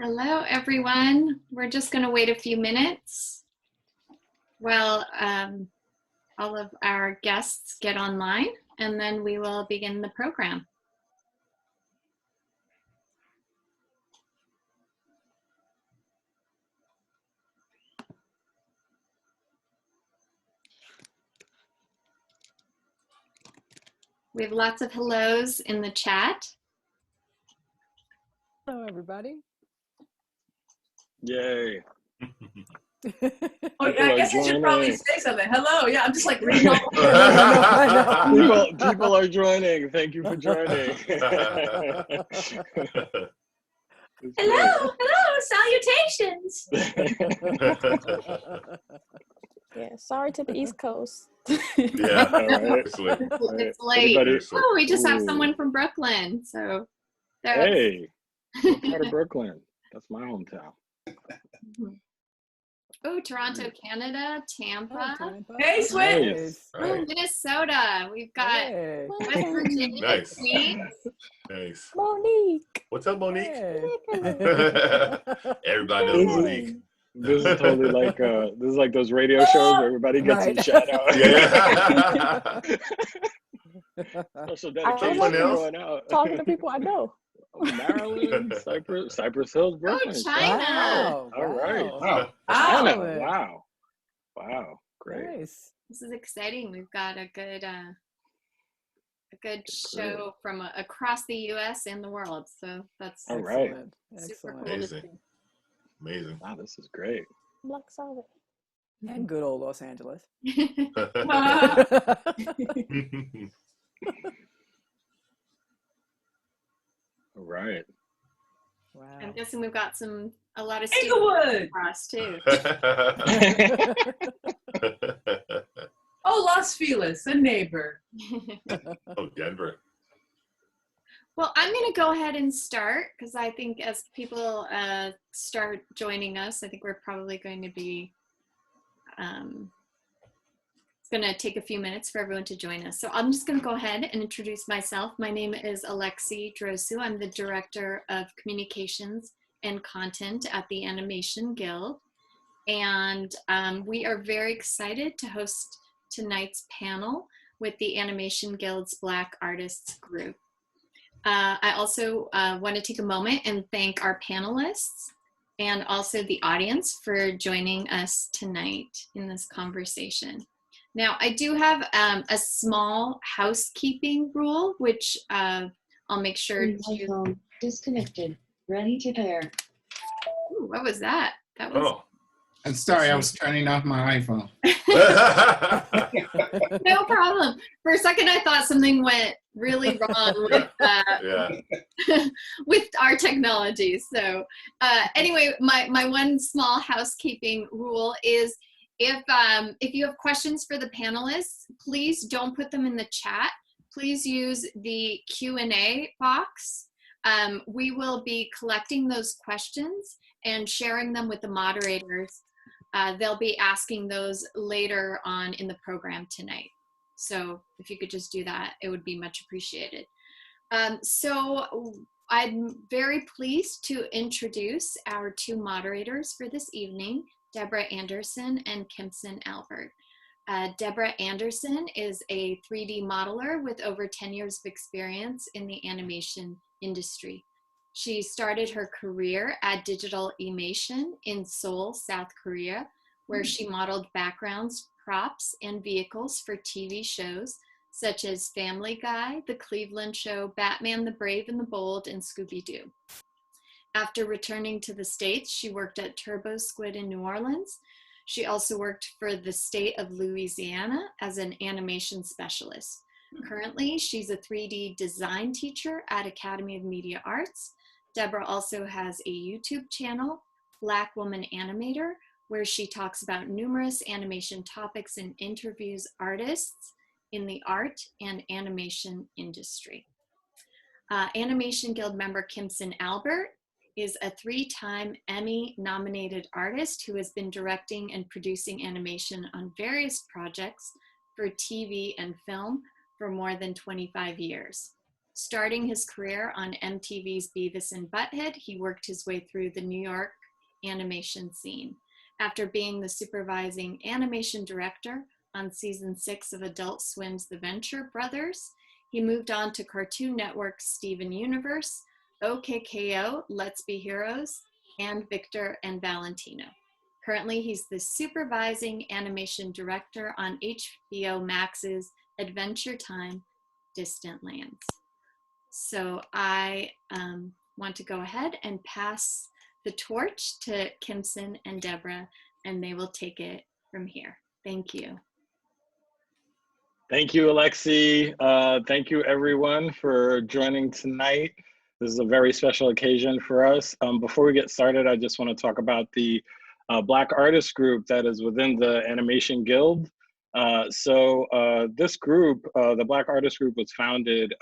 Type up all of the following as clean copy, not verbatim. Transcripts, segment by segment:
Hello, everyone. We're just going to wait a few minutes while all of our guests get online, and then we will begin the program. We have lots of hellos in the chat. Hello, everybody. Yay. Oh, yeah, I guess I should probably say something. Hello. Yeah, I'm just like reading all people are joining. Thank you for joining. Hello, salutations. Yeah, sorry to the East Coast. Yeah, right. It's late. Everybody, oh, we just have someone from Brooklyn. So, hey, what part of Brooklyn? That's my hometown. Oh, Toronto, Canada, Tampa. Oh, hey, Swin. Nice. Oh, Minnesota. We've got West Virginia, Nice. Queens. Nice. Monique. What's up, Monique? Hey. Everybody knows Monique. This is totally like this is like those radio shows where everybody gets some shout out. Yeah. Special dedication going out. Talking to people I know. Maryland, Cypress Hills, Brooklyn. Oh, China. Wow. All right. Wow. China. Wow. Great. Nice. This is exciting. We've got a good show from across the U.S. and the world. So that's all right. Super cool. Amazing. Amazing. Wow, this is great. Luck solid. And good old Los Angeles. All right. Wow. I'm guessing we've got a lot of Inglewood across too. Oh, Los Feliz, a neighbor. Oh, Denver. Well, I'm going to go ahead and start because I think as people start joining us, I think we're probably going to be, it's going to take a few minutes for everyone to join us. So I'm just going to go ahead and introduce myself. My name is Alexi Drosu. I'm the Director of Communications and Content at the Animation Guild. And we are very excited to host tonight's panel with the Animation Guild's Black Artists Group. I also want to take a moment and thank our panelists and also the audience for joining us tonight in this conversation. Now, I do have a small housekeeping rule, which I'll make sure to... Phone disconnected. Ready to pair. Ooh, what was that? That was... Oh. I'm sorry, I was turning off my iPhone. No problem. For a second, I thought something went really wrong with with our technology. So anyway, my one small housekeeping rule is if you have questions for the panelists, please don't put them in the chat. Please use the Q&A box. We will be collecting those questions and sharing them with the moderators. They'll be asking those later on in the program tonight. So if you could just do that, it would be much appreciated. So I'm very pleased to introduce our two moderators for this evening, Deborah Anderson and Kimson Albert. Deborah Anderson is a 3D modeler with over 10 years of experience in the animation industry. She started her career at BWA in Seoul, South Korea, where she modeled backgrounds, props, and vehicles for TV shows such as Family Guy, The Cleveland Show, Batman the Brave and the Bold, and Scooby-Doo. After returning to the States, she worked at Turbo Squid in New Orleans. She also worked for the state of Louisiana as an animation specialist. Currently, she's a 3D design teacher at Academy of Media Arts. Deborah also has a YouTube channel, BlkWmnAnimator, where she talks about numerous animation topics and interviews artists in the art and animation industry. Animation Guild member Kimson Albert is a 3-time Emmy-nominated artist who has been directing and producing animation on various projects for TV and film for more than 25 years. Starting his career on MTV's Beavis and Butthead, he worked his way through the New York animation scene. After being the supervising animation director on season 6 of Adult Swim's The Venture Brothers, he moved on to Cartoon Network's Steven Universe, OKKO, Let's Be Heroes, and Victor and Valentino. Currently, he's the supervising animation director on HBO Max's Adventure Time, Distant Lands. So I want to go ahead and pass the torch to Kimson and Deborah, and they will take it from here. Thank you. Thank you, Alexi. Thank you, everyone, for joining tonight. This is a very special occasion for us. Before we get started, I just want to talk about the Black Artist Group that is within the Animation Guild. This group, the Black Artist Group, was founded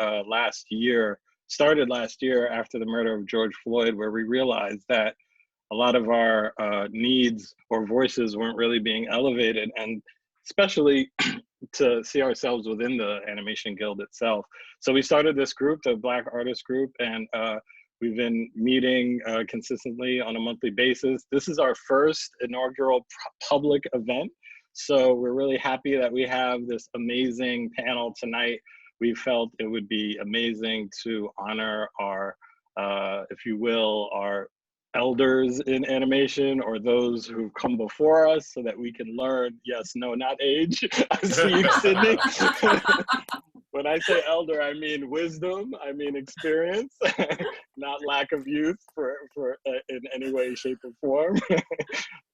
started last year after the murder of George Floyd, where we realized that a lot of our needs or voices weren't really being elevated, and especially to see ourselves within the Animation Guild itself. So we started this group, the Black Artist Group, and we've been meeting consistently on a monthly basis. This is our first inaugural public event. So we're really happy that we have this amazing panel tonight. We felt it would be amazing to honor our, if you will, our elders in animation, or those who've come before us, so that we can learn. Yes, no, not age. I see you, Sydney. When I say elder, I mean wisdom, I mean experience, not lack of youth in any way, shape, or form.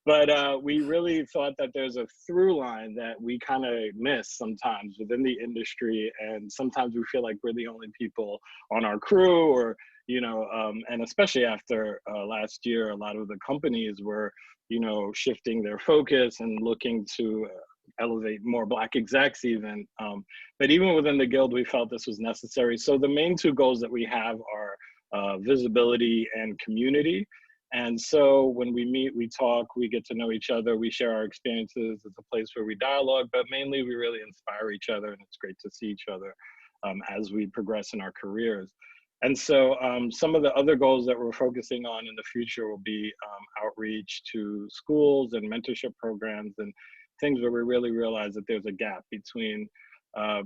But we really thought that there's a through line that we kind of miss sometimes within the industry, and sometimes we feel like we're the only people on our crew, or and especially after last year, a lot of the companies were, shifting their focus and looking to elevate more Black execs even. But even within the Guild, we felt this was necessary. So the main two goals that we have are visibility and community. And so when we meet, we talk, we get to know each other, we share our experiences. It's a place where we dialogue, but mainly we really inspire each other, and it's great to see each other as we progress in our careers. And so some of the other goals that we're focusing on in the future will be outreach to schools and mentorship programs, and things where we really realize that there's a gap between, a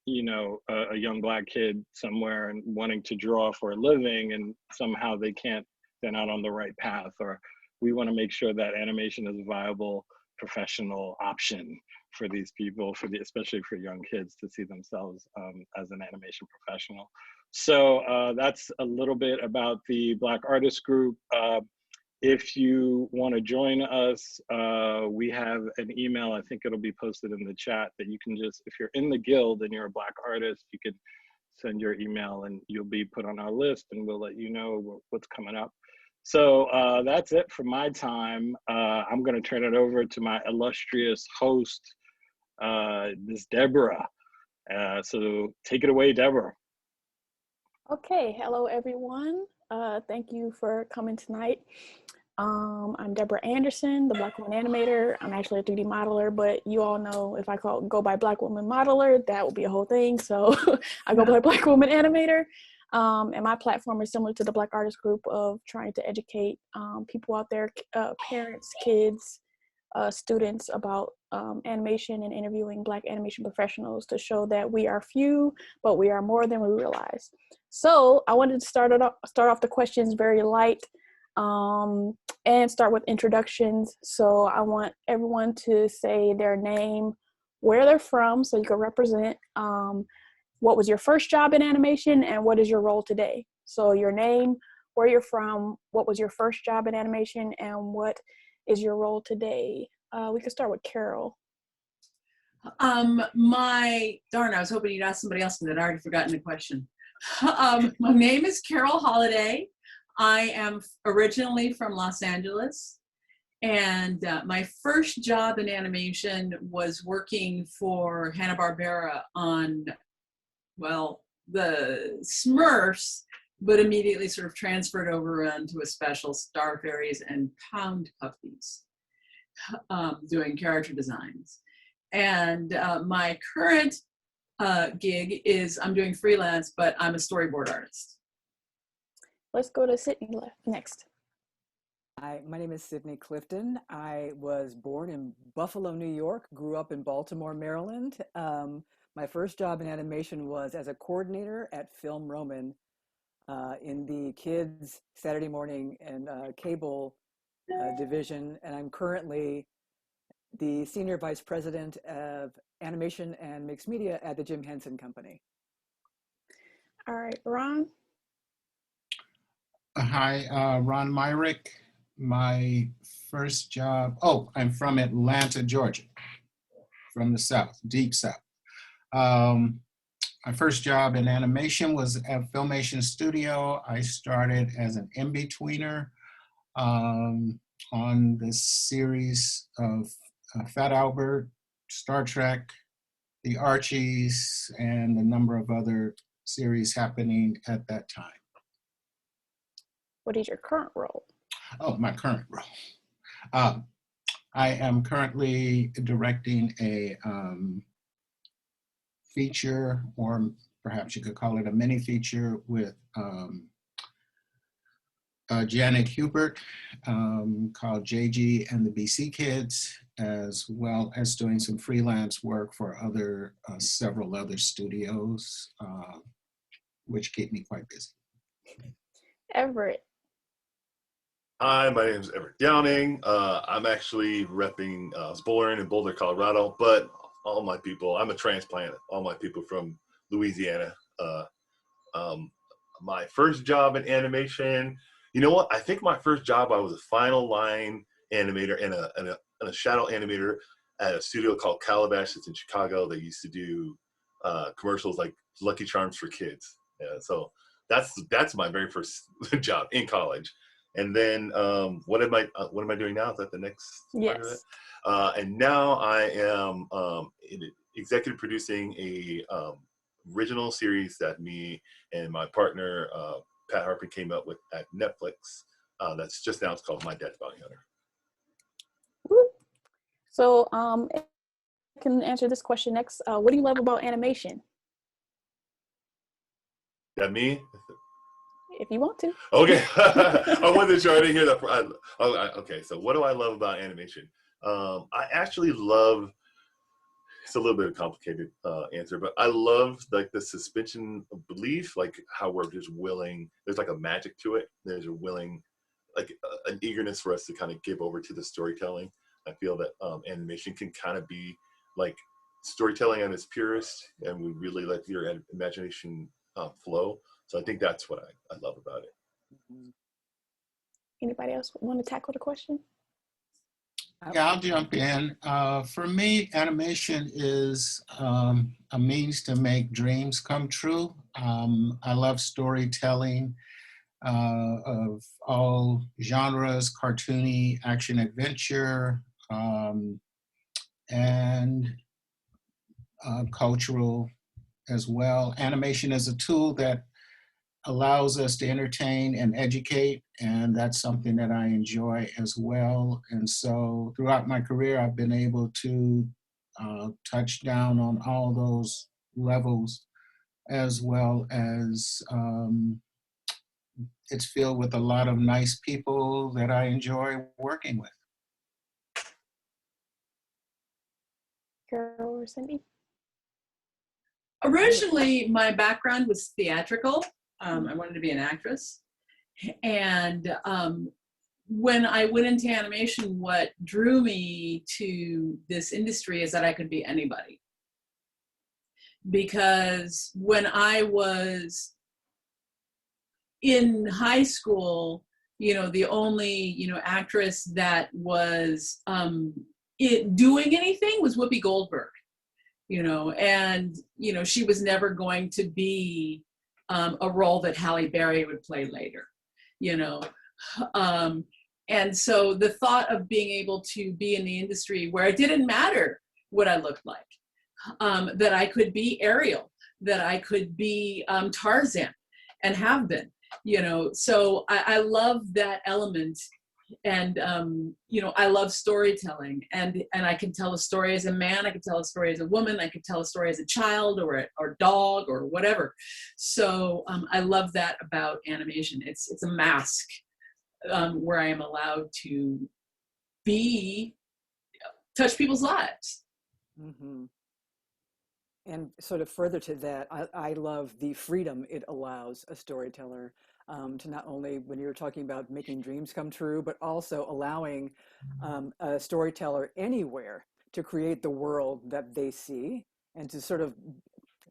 young Black kid somewhere and wanting to draw for a living, and somehow they're not on the right path. Or we want to make sure that animation is a viable professional option for these people, especially for young kids, to see themselves as an animation professional. So that's a little bit about the Black Artist Group. If you want to join us, we have an email, I think it'll be posted in the chat, that you can just, if you're in the Guild and you're a Black artist, you can send your email and you'll be put on our list, and we'll let you know what's coming up. So that's it for my time. I'm going to turn it over to my illustrious host, Ms. Deborah. So take it away, Deborah. Okay, hello everyone. Thank you for coming tonight. I'm Deborah Anderson, the BlkWmnAnimator. I'm actually a 3D modeler, but you all know if I go by BlkWmnModeler, that would be a whole thing. So I go by BlkWmnAnimator. And my platform is similar to the Black Artist Group, of trying to educate people out there, parents, kids, students, about animation, and interviewing Black animation professionals to show that we are few, but we are more than we realize. So I wanted to start off the questions very light, and start with introductions. So I want everyone to say their name, where they're from, so you can represent. What was your first job in animation, and what is your role today? So your name, where you're from, what was your first job in animation, and what is your role today? We can start with Carole. I was hoping you'd ask somebody else, and I'd already forgotten the question. My name is Carole Holliday. I am originally from Los Angeles, and my first job in animation was working for Hanna-Barbera on, well, the Smurfs, but immediately sort of transferred over into a special Star Fairies and Pound Puppies, doing character designs. And my current gig is I'm doing freelance, but I'm a storyboard artist. Let's go to Sydney next. Hi, my name is Sydney Clifton. I was born in Buffalo, New York, grew up in Baltimore, Maryland. My first job in animation was as a coordinator at Film Roman in the kids Saturday morning and cable division, and I'm currently the Senior Vice President of Animation and Mixed Media at the Jim Henson Company. All right, Ron. Hi, Ron Myrick. My first job, I'm from Atlanta, Georgia, from the South, deep South. My first job in animation was at Filmation Studio. I started as an in-betweener on the series of Fat Albert, Star Trek, The Archies, and a number of other series happening at that time. What is your current role? Oh, my current role. I am currently directing a feature, or perhaps you could call it a mini feature, with Janet Hubert called JG and the BC Kids, as well as doing some freelance work for several other studios, which keep me quite busy. Everett. Hi, my name is Everett Downing. I'm actually repping, I was born in Boulder, Colorado, but all my people, I'm a transplant, all my people from Louisiana. My first job in animation, you know what? I think my first job, I was a final line animator and a shadow animator at a studio called Calabash. It's in Chicago. They used to do commercials like Lucky Charms for kids. Yeah, so that's my very first job in college. And then what am I doing now? Is that the next part of it? And now I am executive producing a original series that me and my partner Pat Harper came up with at Netflix. That's just now. It's called My Dad's Bounty Hunter. So I can answer this question next. What do you love about animation? That me? If you want to. Okay. I wasn't sure. I didn't hear that. Okay. So what do I love about animation? I actually love, it's a little bit of a complicated answer, but I love like the suspension of belief, like how we're just willing, there's like a magic to it. There's a willing, like an eagerness for us to kind of give over to the storytelling. I feel that animation can kind of be like storytelling at its purest, and we really let your imagination flow. So I think that's what I love about it. Anybody else want to tackle the question? Yeah, I'll jump in. For me, animation is a means to make dreams come true. I love storytelling of all genres, cartoony, action, adventure, and cultural as well. Animation is a tool that allows us to entertain and educate, and that's something that I enjoy as well. And so throughout my career, I've been able to touch down on all those levels, as well as it's filled with a lot of nice people that I enjoy working with. Carole or Cindy? Originally, my background was theatrical. I wanted to be an actress. And when I went into animation, what drew me to this industry is that I could be anybody. Because when I was in high school, the only, actress that was doing anything was Whoopi Goldberg, and, she was never going to be a role that Halle Berry would play later, and so the thought of being able to be in the industry where it didn't matter what I looked like, that I could be Ariel, that I could be Tarzan and have been, so I love that element And you know, I love storytelling, and I can tell a story as a man, I can tell a story as a woman, I can tell a story as a child or a dog or whatever. So I love that about animation. It's a mask where I am allowed to touch people's lives. Mm-hmm. And sort of further to that, I love the freedom it allows a storyteller to not only, when you're talking about making dreams come true, but also allowing a storyteller anywhere to create the world that they see and to sort of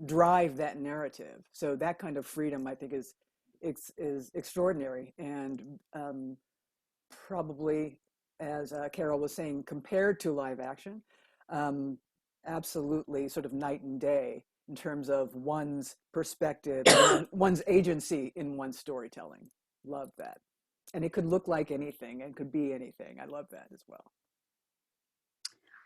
drive that narrative. So that kind of freedom, I think, is extraordinary, and probably, as Carole was saying, compared to live action, absolutely sort of night and day in terms of one's perspective, one's agency in one's storytelling. Love that. And it could look like anything and could be anything. I love that as well.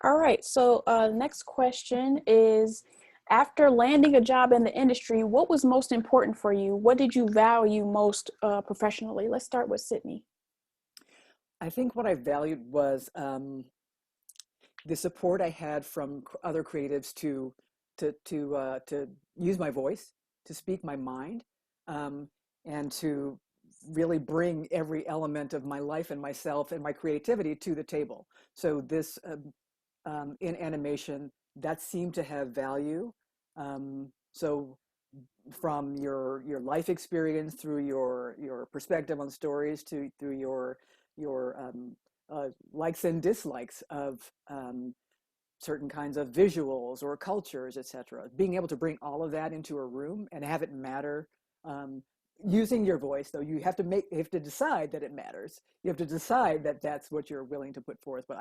All right, so next question is, after landing a job in the industry, what was most important for you? What did you value most professionally? Let's start with Sydney. I think what I valued was the support I had from other creatives to use my voice, to speak my mind, and to really bring every element of my life and myself and my creativity to the table. So this, in animation, that seemed to have value. So from your life experience, through your perspective on stories, through your likes and dislikes of certain kinds of visuals or cultures, etc. Being able to bring all of that into a room and have it matter, using your voice, though you have to decide that it matters. You have to decide that that's what you're willing to put forth. But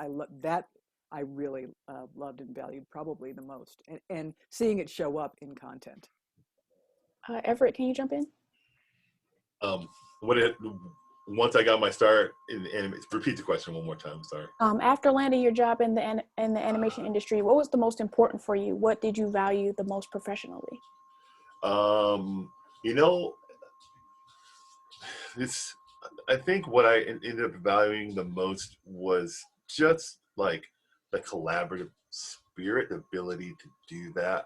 I really loved and valued probably the most, and seeing it show up in content. Everett, can you jump in? Once I got my start in animation, repeat the question one more time. Sorry. After landing your job in the animation industry, what was the most important for you? What did you value the most professionally? You know, I think what I ended up valuing the most was just like the collaborative spirit, the ability to do that.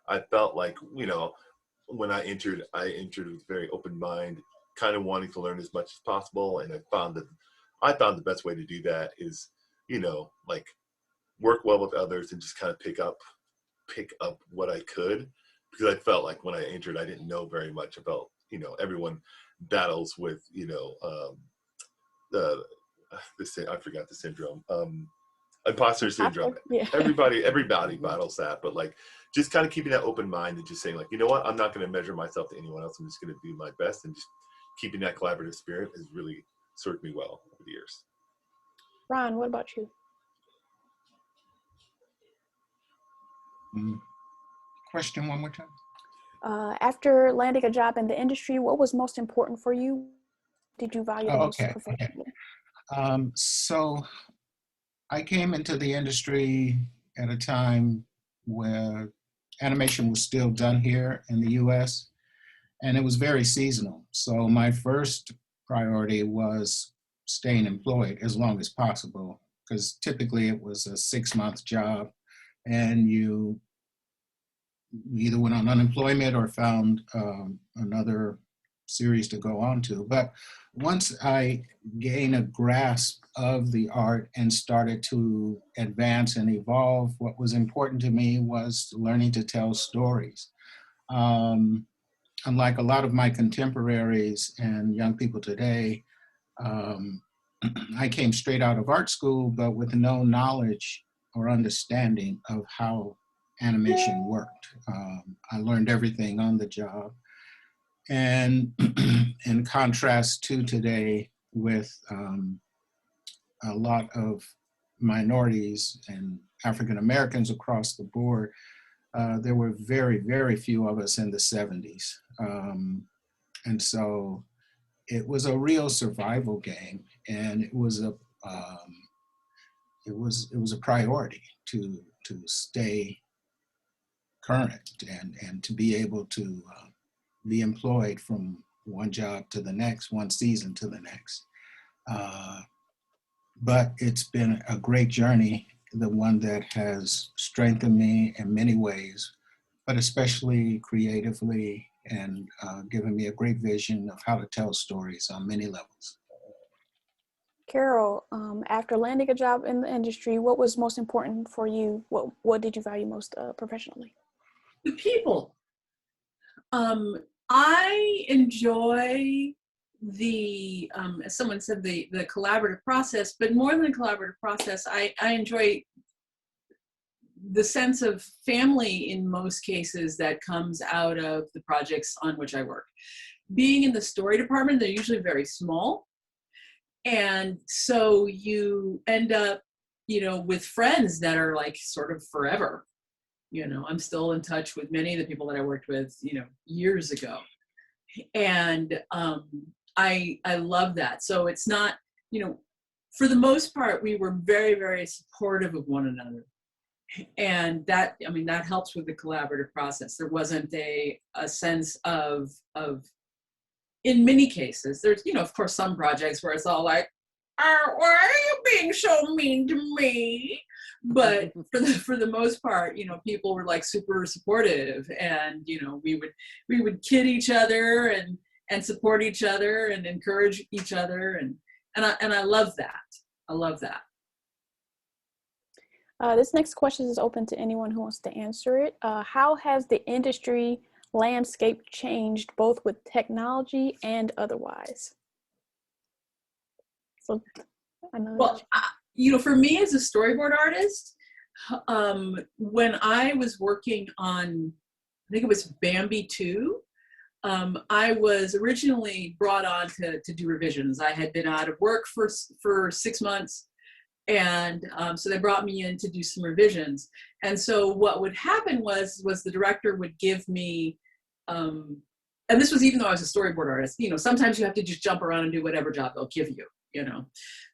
I felt like, you know, when I entered with very open mind, kind of wanting to learn as much as possible. And I found the best way to do that is, you know, like work well with others and just kind of pick up what I could, because I felt like when I entered, I didn't know very much about, you know, everyone battles with, you know, I forgot the syndrome, imposter syndrome. Yeah. Everybody battles that, but like just kind of keeping that open mind and just saying like, you know what, I'm not going to measure myself to anyone else. I'm just going to do my best, and just keeping that collaborative spirit has really served me well over the years. Ron, what about you? Question one more time. After landing a job in the industry, what was most important for you? Did you value the most professionally? So I came into the industry at a time where animation was still done here in the US, and it was very seasonal. So my first priority was staying employed as long as possible, because typically it was a 6-month job and you either went on unemployment or found another series to go on to. But once I gained a grasp of the art and started to advance and evolve, what was important to me was learning to tell stories. Unlike a lot of my contemporaries and young people today, I came straight out of art school, but with no knowledge or understanding of how animation worked. I learned everything on the job. And in contrast to today, with a lot of minorities and African Americans across the board, there were very, very few of us in the 70s. And so it was a real survival game, and it was a priority to stay current and to be able to be employed from one job to the next, one season to the next. but it's been a great journey, the one that has strengthened me in many ways, but especially creatively, and given me a great vision of how to tell stories on many levels. Carole, after landing a job in the industry, what was most important for you? What did you value most professionally? The people. I enjoy the, as someone said, the collaborative process, but more than a collaborative process, I enjoy the sense of family in most cases that comes out of the projects on which I work. Being in the story department, they're usually very small. And so you end up, with friends that are like sort of forever. I'm still in touch with many of the people that I worked with, years ago. And I love that. So it's not, for the most part, we were very, very supportive of one another. And that helps with the collaborative process. There wasn't a sense of, in many cases, there's, of course, some projects where it's all like, why are you being so mean to me? But for the most part, people were like super supportive, and we would kid each other and support each other and encourage each other, and I love that. I love that. This next question is open to anyone who wants to answer it. How has the industry landscape changed, both with technology and otherwise? So, I know. Well, for me as a storyboard artist, when I was working on, I think it was Bambi 2, I was originally brought on to do revisions. I had been out of work for 6 months, and so they brought me in to do some revisions. And so what would happen was the director would give me, and this was even though I was a storyboard artist, sometimes you have to just jump around and do whatever job they'll give you.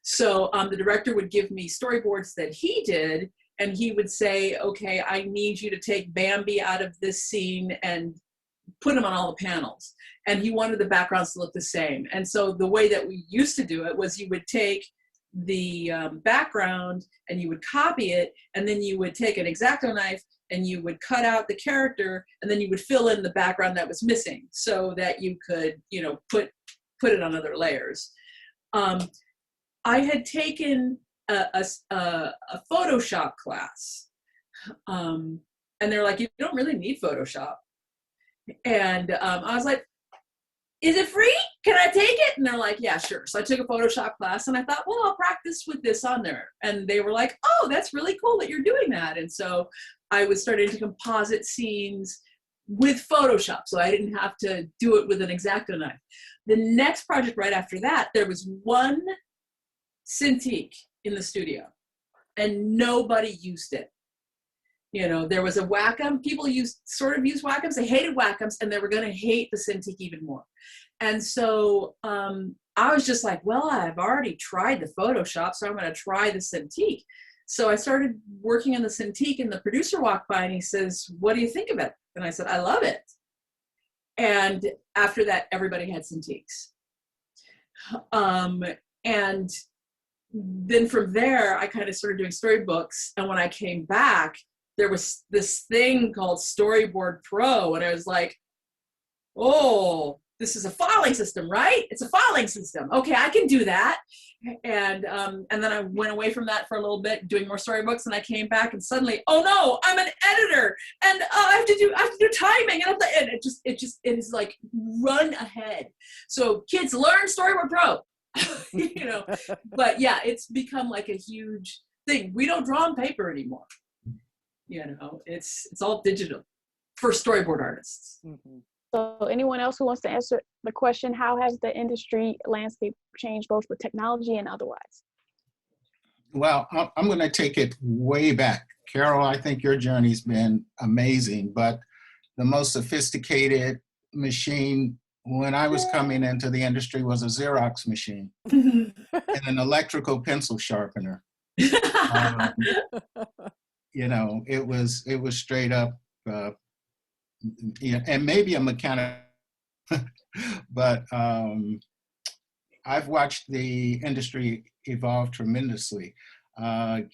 So the director would give me storyboards that he did, and he would say, okay, I need you to take Bambi out of this scene and put him on all the panels. And he wanted the backgrounds to look the same. And so the way that we used to do it was you would take the background and you would copy it, and then you would take an X-Acto knife and you would cut out the character, and then you would fill in the background that was missing so that you could, put it on other layers. I had taken a Photoshop class, and they're like, you don't really need Photoshop. And I was like, is it free? Can I take it? And they're like, yeah, sure. So I took a Photoshop class, and I thought, well, I'll practice with this on there. And they were like, oh, that's really cool that you're doing that. And so I was starting to composite scenes with Photoshop, so I didn't have to do it with an X-Acto knife. The next project right after that, there was one Cintiq in the studio, and nobody used it. There was a Wacom. People used Wacoms. They hated Wacoms, and they were going to hate the Cintiq even more. And so I was just like, well, I've already tried the Photoshop, so I'm going to try the Cintiq. So I started working on the Cintiq, and the producer walked by, and he says, what do you think of it? And I said, I love it. And after that, everybody had Cintiqs. And then from there, I kind of started doing storybooks. And when I came back, there was this thing called Storyboard Pro. And I was like, oh, this is a filing system, right? It's a filing system. Okay, I can do that. And then I went away from that for a little bit, doing more storybooks, and I came back, and suddenly, oh no, I'm an editor, and I have to do timing, and it is like run ahead. So kids, learn Storyboard Pro, But yeah, it's become like a huge thing. We don't draw on paper anymore. It's all digital for storyboard artists. Mm-hmm. So anyone else who wants to answer the question, how has the industry landscape changed, both with technology and otherwise? Well, I'm going to take it way back. Carole, I think your journey's been amazing, but the most sophisticated machine when I was coming into the industry was a Xerox machine and an electrical pencil sharpener. It was straight up, and maybe a mechanic, but I've watched the industry evolve tremendously.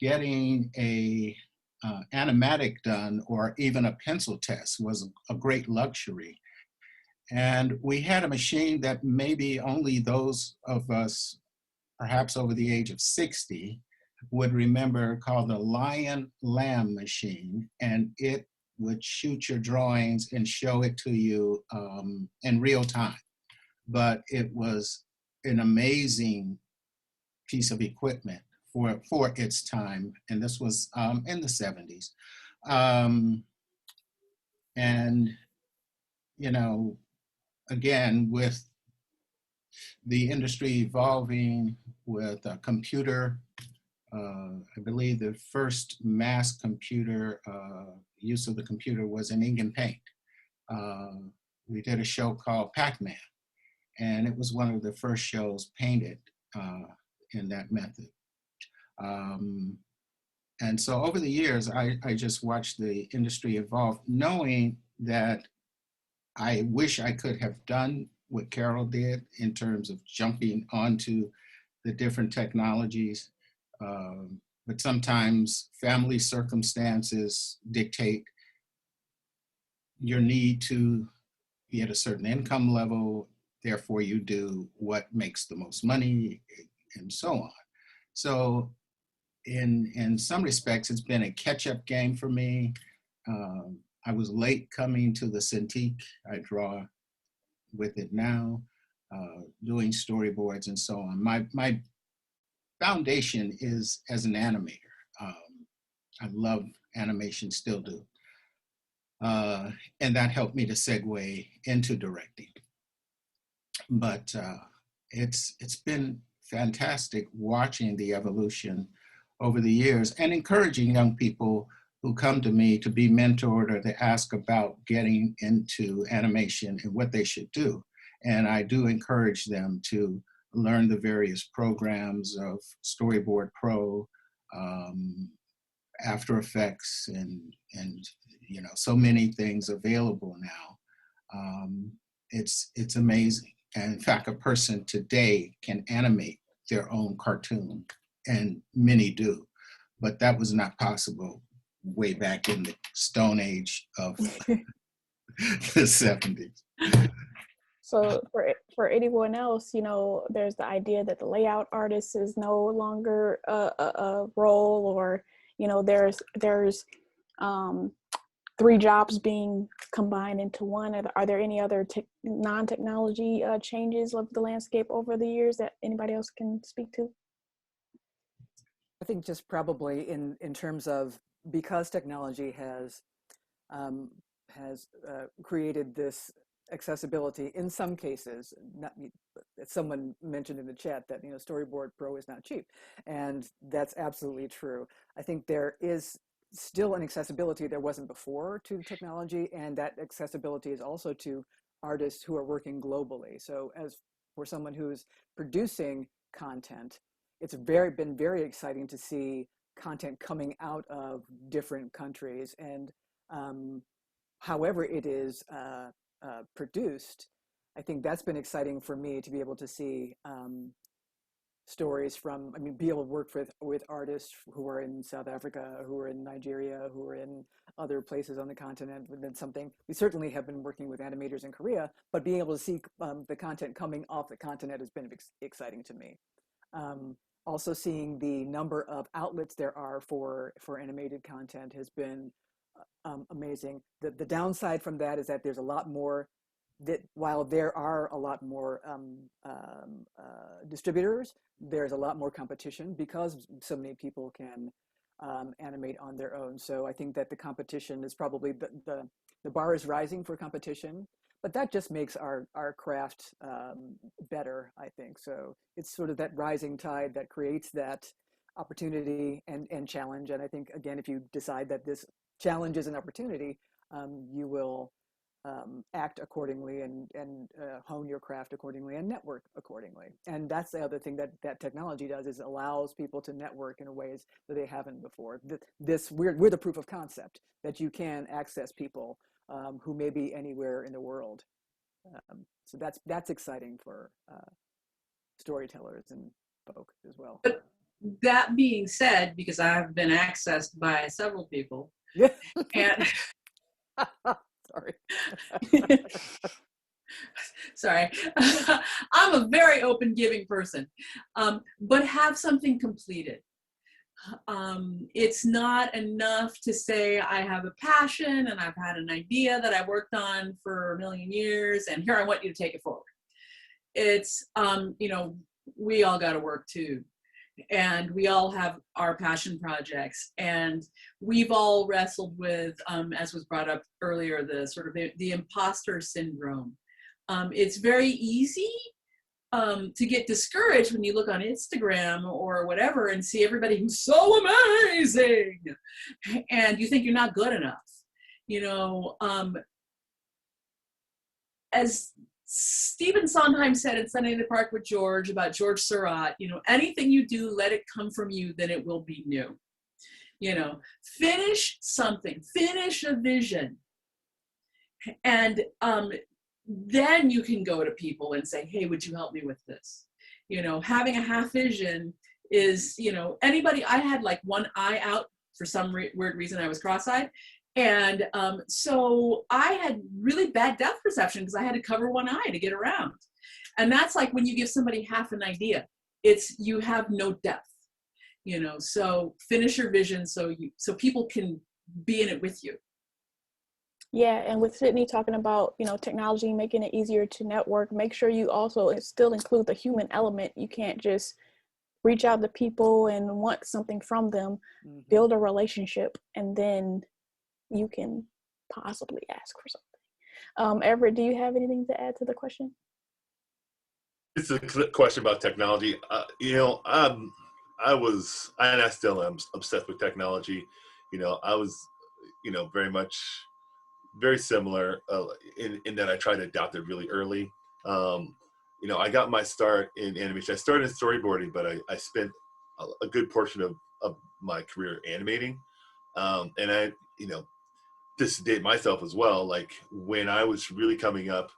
Getting a animatic done or even a pencil test was a great luxury. And we had a machine that maybe only those of us, perhaps over the age of 60, would remember, called the Lion Lamb machine. And it would shoot your drawings and show it to you in real time. But it was an amazing piece of equipment for its time. And this was in the 70s. And, you know, again, with the industry evolving with a computer, I believe the first mass computer use of the computer was in ink and paint. We did a show called Pac-Man, and it was one of the first shows painted in that method. And so over the years, I just watched the industry evolve, knowing that I wish I could have done what Carole did in terms of jumping onto the different technologies. But sometimes family circumstances dictate your need to be at a certain income level, therefore you do what makes the most money, and so on. So in some respects, it's been a catch-up game for me. I was late coming to the Cintiq. I draw with it now, doing storyboards and so on. My foundation is as an animator. I love animation, still do. And that helped me to segue into directing. But it's been fantastic watching the evolution over the years and encouraging young people who come to me to be mentored or to ask about getting into animation and what they should do. And I do encourage them to learn the various programs of Storyboard Pro, After Effects, and you know, so many things available now. It's amazing. And in fact, a person today can animate their own cartoon, and many do, but that was not possible way back in the Stone Age of the 70s. So for anyone else, you know, there's the idea that the layout artist is no longer a role, or, you know, there's 3 jobs being combined into one. Are there any other non-technology changes of the landscape over the years that anybody else can speak to? I think just probably in terms of, because technology has created this accessibility in some cases. Someone mentioned in the chat that, you know, Storyboard Pro is not cheap, and that's absolutely true. I think there is still an accessibility there wasn't before to technology, and that accessibility is also to artists who are working globally. So as for someone who's producing content, it's been very exciting to see content coming out of different countries, and however it is produced. I think that's been exciting for me to be able to see stories from, I mean, be able to work with artists who are in South Africa, who are in Nigeria, who are in other places on the continent. That's something we certainly have been working with animators in Korea, but being able to see the content coming off the continent has been exciting to me. Also seeing the number of outlets there are for animated content has been amazing. The downside from that is that there's a lot more, that while there are a lot more distributors, there's a lot more competition because so many people can animate on their own. So I think that the competition is probably, the bar is rising for competition, but that just makes our craft better, I think. So it's sort of that rising tide that creates that opportunity and challenge. And I think, again, if you decide that this challenge is an opportunity, you will act accordingly and hone your craft accordingly and network accordingly. And that's the other thing that technology does, is allows people to network in ways that they haven't before. We're the proof of concept that you can access people who may be anywhere in the world. So that's exciting for storytellers in folk as well. But that being said, because I've been accessed by several people, Yeah. and Sorry. sorry, I'm a very open giving person, but have something completed. It's not enough to say I have a passion and I've had an idea that I worked on for a million years and here I want you to take it forward. It's, you know, we all got to work too. And we all have our passion projects, and we've all wrestled with, as was brought up earlier, the sort of the imposter syndrome. It's very easy to get discouraged when you look on Instagram or whatever and see everybody who's so amazing, and you think you're not good enough. You know, as Stephen Sondheim said in Sunday in the Park with George about George Surratt, you know, anything you do, let it come from you, then it will be new. You know, finish something, finish a vision. And then you can go to people and say, hey, would you help me with this? You know, having a half vision is, you know, anybody, I had like one eye out for some weird reason, I was cross-eyed. And so I had really bad depth perception because I had to cover one eye to get around. And that's like when you give somebody half an idea, it's, you have no depth, you know, so finish your vision so people can be in it with you. Yeah, and with Sydney talking about, you know, technology making it easier to network, make sure you also still include the human element. You can't just reach out to people and want something from them, build a relationship, and then you can possibly ask for something. Everett, do you have anything to add to the question? It's a question about technology. You know, I still am obsessed with technology. You know, I was, you know, very similar in that I tried to adopt it really early. You know, I got my start in animation. I started in storyboarding, but I spent a good portion of my career animating. And I, you know, just to date myself as well, like when I was really coming up,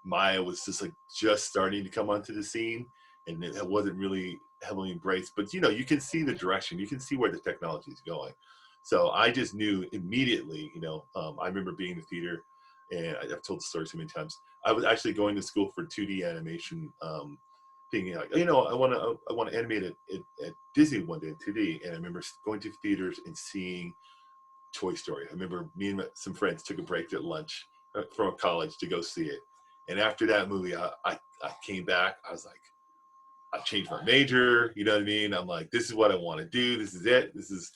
Maya was just like just starting to come onto the scene, and it wasn't really heavily embraced. But you know, you can see the direction, you can see where the technology is going. So I just knew immediately. You know, I remember being in the theater, and I've told the story so many times. I was actually going to school for 2D animation, thinking like, you know, I want to animate it at Disney one day in 2D. And I remember going to theaters and seeing Toy Story. I remember me and some friends took a break at lunch from college to go see it. And after that movie, I came back. I was like, I changed my major. You know what I mean? I'm like, this is what I want to do. This is it. This is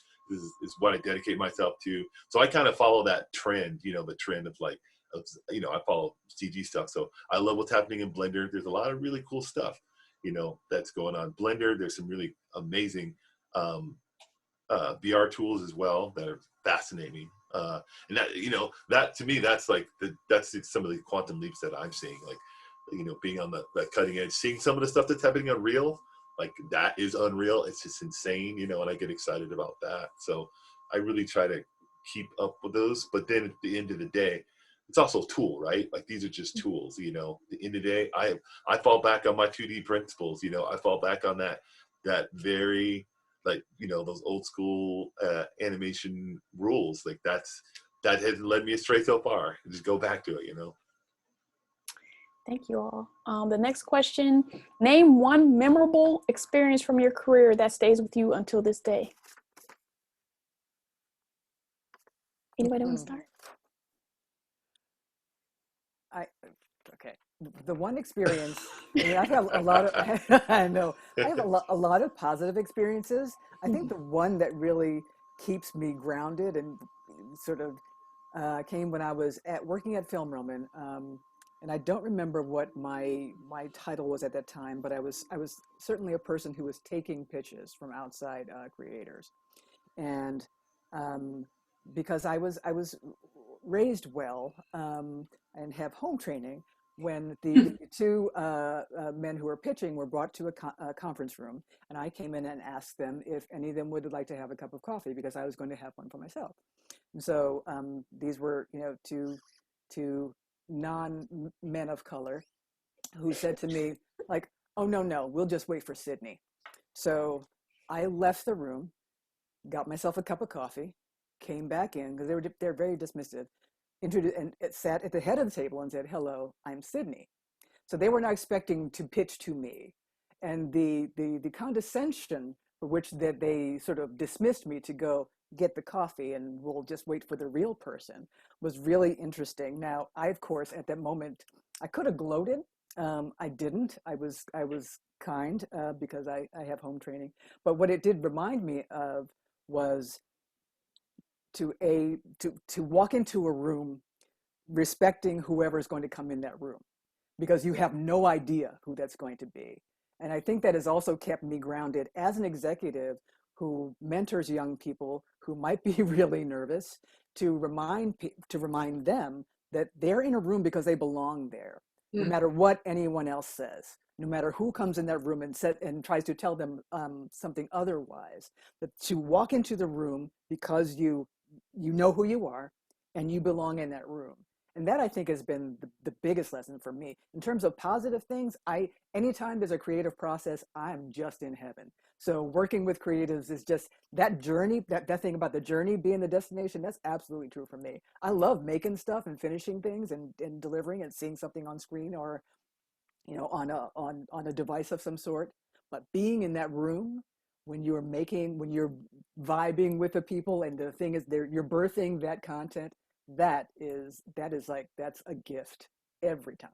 what I dedicate myself to. So I kind of follow that trend. You know, the trend of like, you know, I follow CG stuff. So I love what's happening in Blender. There's a lot of really cool stuff, you know, that's going on. Blender. There's some really amazing VR tools as well that are fascinating. And that, you know, that to me, that's like that's some of the quantum leaps that I'm seeing, like, you know, being on the cutting edge, seeing some of the stuff that's happening on Real, like that is unreal. It's just insane, you know, and I get excited about that. So I really try to keep up with those. But then at the end of the day, it's also a tool, right? Like these are just tools, you know. At the end of the day, I fall back on my 2D principles, you know. I fall back on that very, like, you know, those old school animation rules. Like that has led me astray so far. Just go back to it, you know. Thank you all. The next question, name one memorable experience from your career that stays with you until this day. Anybody want to start? Okay. The one experience, I mean, I've had a lot of, I know, I have a lot of positive experiences. I think the one that really keeps me grounded and sort of came when I was working at Film Roman. And I don't remember what my title was at that time, but I was certainly a person who was taking pitches from outside creators. And because I was raised well and have home training, when the two men who were pitching were brought to a conference room, and I came in and asked them if any of them would like to have a cup of coffee, because I was going to have one for myself. And so these were, you know, two non-men of color who said to me, like, oh, no, we'll just wait for Sydney. So I left the room, got myself a cup of coffee, came back in, because they're very dismissive, and sat at the head of the table and said, hello, I'm Sydney. So they were not expecting to pitch to me. And the condescension for which that they sort of dismissed me to go get the coffee and we'll just wait for the real person was really interesting. Now, I, of course, at that moment, I could have gloated. I didn't. I was kind because I have home training. But what it did remind me of was to walk into a room respecting whoever's going to come in that room, because you have no idea who that's going to be. And I think that has also kept me grounded as an executive who mentors young people who might be really nervous, to remind them that they're in a room because they belong there, no matter what anyone else says, no matter who comes in that room and tries to tell them something otherwise. That to walk into the room because you know who you are and you belong in that room. And that, I think, has been the biggest lesson for me. In terms of positive things, anytime there's a creative process, I'm just in heaven. So working with creatives is just that journey, that thing about the journey being the destination, that's absolutely true for me. I love making stuff and finishing things and delivering and seeing something on screen or, you know, on a device of some sort. But being in that room when you're vibing with the people and the thing is you're birthing that content, that's a gift every time.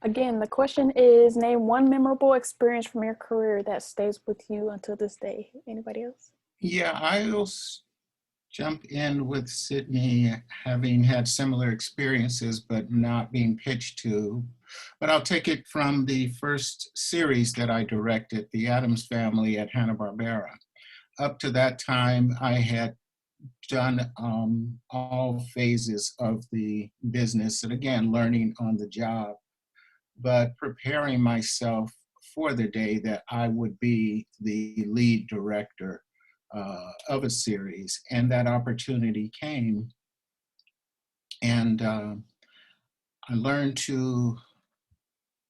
Again, the question is, name one memorable experience from your career that stays with you until this day. Anybody else? Yeah, I'll jump in with Sydney, having had similar experiences, but not being pitched to. But I'll take it from the first series that I directed, The Addams Family at Hanna-Barbera. Up to that time, I had done all phases of the business, and again, learning on the job, but preparing myself for the day that I would be the lead director of a series. And that opportunity came, and I learned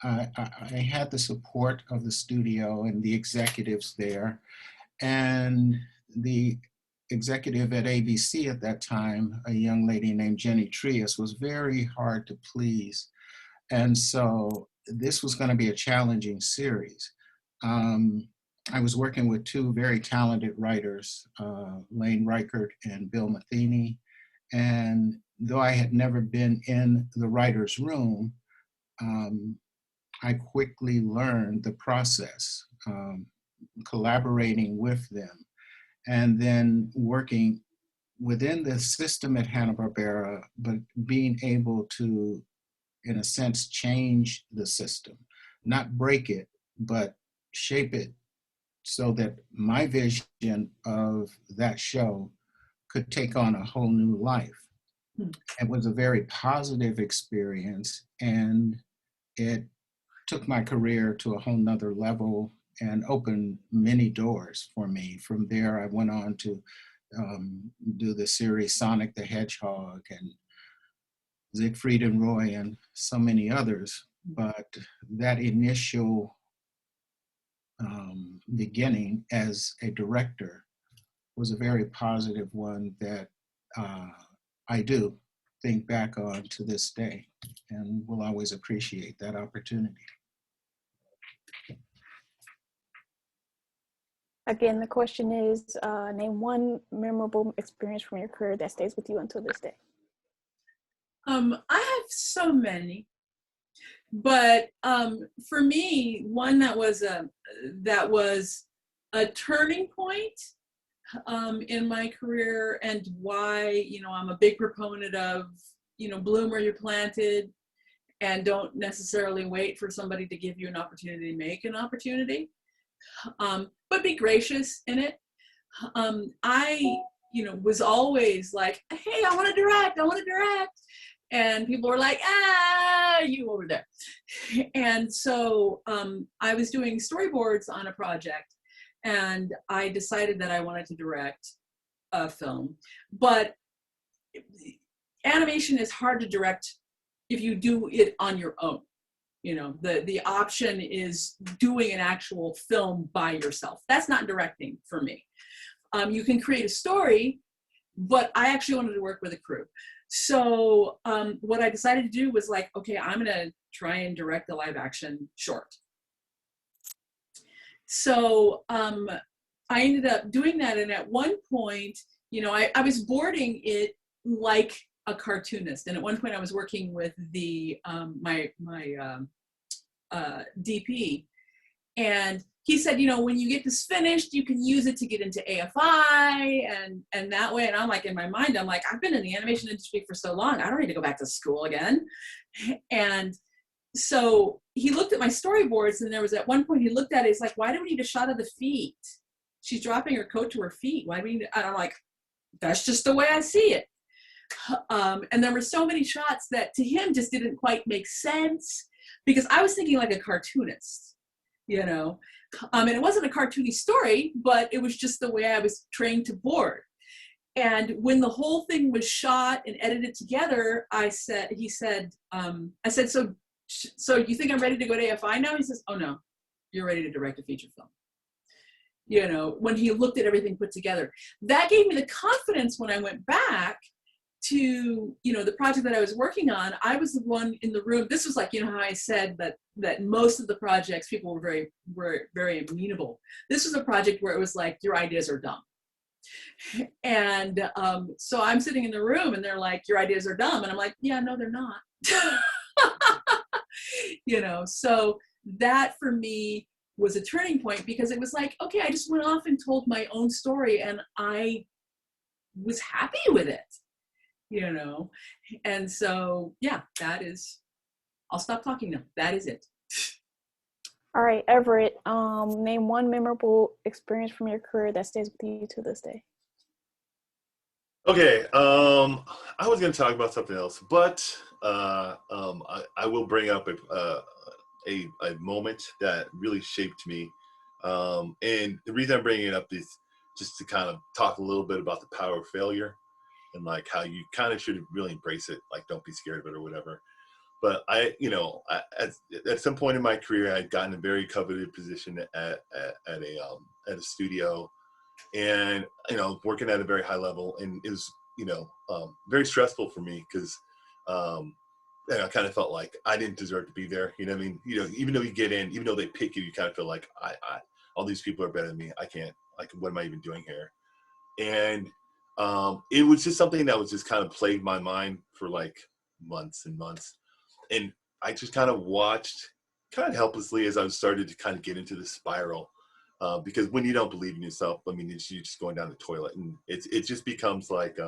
I had the support of the studio and the executives there, and the executive at ABC at that time, a young lady named Jenny Trias, was very hard to please. And so this was going to be a challenging series. I was working with two very talented writers, Lane Reichert and Bill Matheny. And though I had never been in the writer's room, I quickly learned the process, collaborating with them, and then working within the system at Hanna-Barbera, but being able to, in a sense, change the system, not break it, but shape it so that my vision of that show could take on a whole new life. It was a very positive experience, and it took my career to a whole nother level and opened many doors for me. From there, I went on to do the series Sonic the Hedgehog and Siegfried and Roy and so many others. But that initial beginning as a director was a very positive one that I do think back on to this day, and will always appreciate that opportunity. Again, the question is, name one memorable experience from your career that stays with you until this day. I have so many, but for me, one that was a turning point in my career, and why, I'm a big proponent of, bloom where you're planted, and don't necessarily wait for somebody to give you an opportunity to make an opportunity. But be gracious in it. I, was always like, hey, I want to direct. And people were like, you over there. And so I was doing storyboards on a project, and I decided that I wanted to direct a film. But animation is hard to direct if you do it on your own. You know, the option is doing an actual film by yourself. That's not directing for me. You can create a story, but I actually wanted to work with a crew. So what I decided to do was like, okay, I'm gonna try and direct a live action short. So I ended up doing that, and at one point, you know, I was boarding it like a cartoonist, and at one point I was working with the my DP, and he said, you know, when you get this finished, you can use it to get into AFI and that way. And I'm like, in my mind, I'm like, I've been in the animation industry for so long, I don't need to go back to school again. And so he looked at my storyboards, and there was at one point he looked at it, he's like, why do we need a shot of the feet? She's dropping her coat to her feet. Why do we need to? And I'm like, that's just the way I see it. And there were so many shots that to him just didn't quite make sense, because I was thinking like a cartoonist, you know. And it wasn't a cartoony story, but it was just the way I was trained to board. And when the whole thing was shot and edited together, I said, so you think I'm ready to go to AFI now? He says, oh no, you're ready to direct a feature film. You know, when he looked at everything put together, that gave me the confidence when I went back to, you know, the project that I was working on. I was the one in the room. This was like, you know, how I said that most of the projects, people were very amenable. This was a project where it was like, your ideas are dumb. And so I'm sitting in the room, and they're like, your ideas are dumb. And I'm like, yeah, no, they're not. You know, so that for me was a turning point, because it was like, okay, I just went off and told my own story, and I was happy with it. You know, and so, yeah, that is, I'll stop talking now. That is it. All right, Everett, name one memorable experience from your career that stays with you to this day. Okay, I was going to talk about something else, but I will bring up a moment that really shaped me. And the reason I'm bringing it up is just to kind of talk a little bit about the power of failure, and like how you kind of should really embrace it, like don't be scared of it or whatever. But at some point in my career, I'd gotten a very coveted position at a studio, and you know, working at a very high level, and it was, you know, very stressful for me, because I kind of felt like I didn't deserve to be there. You know what I mean? You know, even though you get in, even though they pick you, you kind of feel like all these people are better than me. I can't, like, what am I even doing here? And it was just something that was just kind of plagued my mind for like months and months. And I just kind of watched kind of helplessly as I started to kind of get into this spiral. Because when you don't believe in yourself, I mean, you're just going down the toilet, and it just becomes like,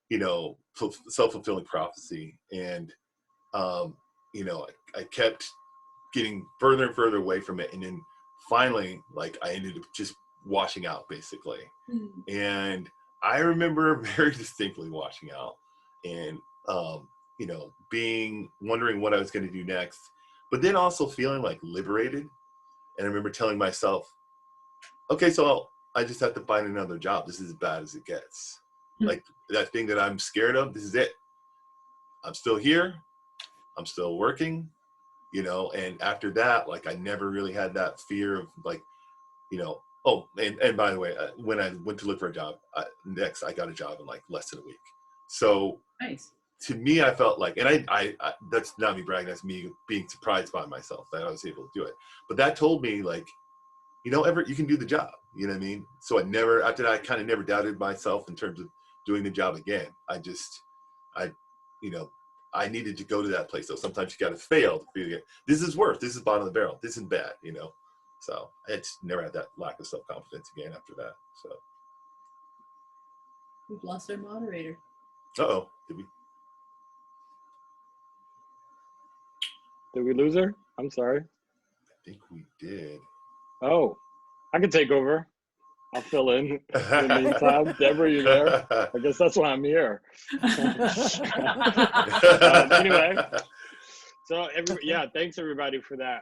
you know, self-fulfilling prophecy. And, you know, I kept getting further and further away from it. And then finally, like, I ended up just washing out, basically. Mm-hmm. And I remember very distinctly washing out, and, you know, wondering what I was going to do next, but then also feeling like liberated. And I remember telling myself, okay, so I just have to find another job. This is as bad as it gets. Mm-hmm. Like, that thing that I'm scared of, this is it. I'm still here. I'm still working, you know. And after that, like, I never really had that fear of, like, you know, oh, and by the way, when I went to look for a job, next I got a job in like less than a week. So nice. To me, I felt like, and I that's not me bragging, that's me being surprised by myself that I was able to do it. But that told me, like, you know, Everett, you can do the job. You know what I mean? So after that, I kind of never doubted myself in terms of doing the job again. You know, I needed to go to that place. So sometimes you got to fail to feel it. This is worth, this is bottom of the barrel. This isn't bad, you know? So I just never had that lack of self-confidence again after that. So we've lost our moderator. Uh-oh, did we? Did we lose her? I'm sorry. I think we did. Oh, I can take over. I'll fill in the meantime. Deborah, you there? I guess that's why I'm here. Anyway, so yeah, thanks everybody for that.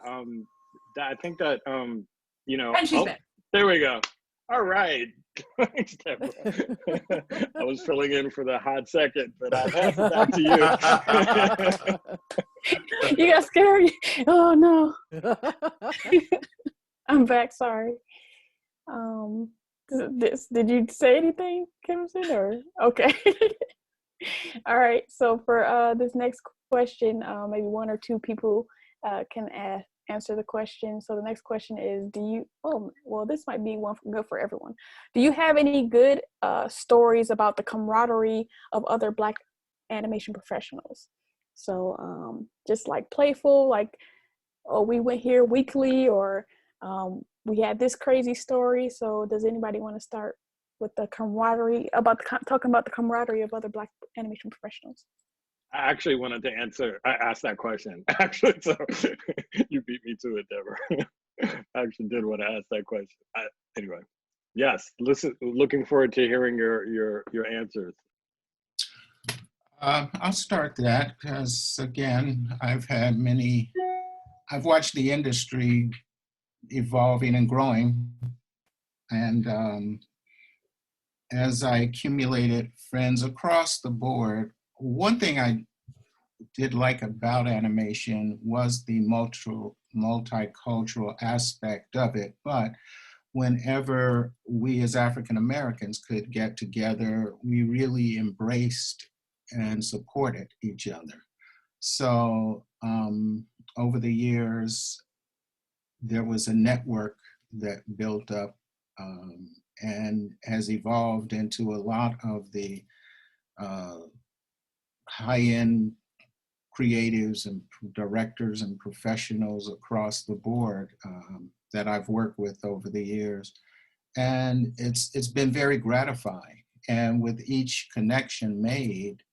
I think that, you know, and she's back. There we go. All right. Thanks, Deborah. I was filling in for the hot second, but I'll pass it back to you. You got scared. Oh no. I'm back. Sorry. Did you say anything, Kimson, or okay? All right. So for this next question, maybe one or two people can answer the question. So the next question is, this might be one good for everyone. Do you have any good stories about the camaraderie of other Black animation professionals? So just like playful, like, oh, we went here weekly, or we had this crazy story. So does anybody want to start with the camaraderie, talking about the camaraderie of other Black animation professionals? I actually wanted to ask that question. Actually, so you beat me to it, Deborah. I actually did want to ask that question. Anyway, yes, looking forward to hearing your answers. I'll start that because, again, I've watched the industry evolving and growing. And as I accumulated friends across the board, one thing I did like about animation was the multicultural aspect of it. But whenever we as African Americans could get together, we really embraced and supported each other. So over the years, there was a network that built up and has evolved into a lot of the high-end creatives and directors and professionals across the board that I've worked with over the years. And it's been very gratifying. And with each connection made,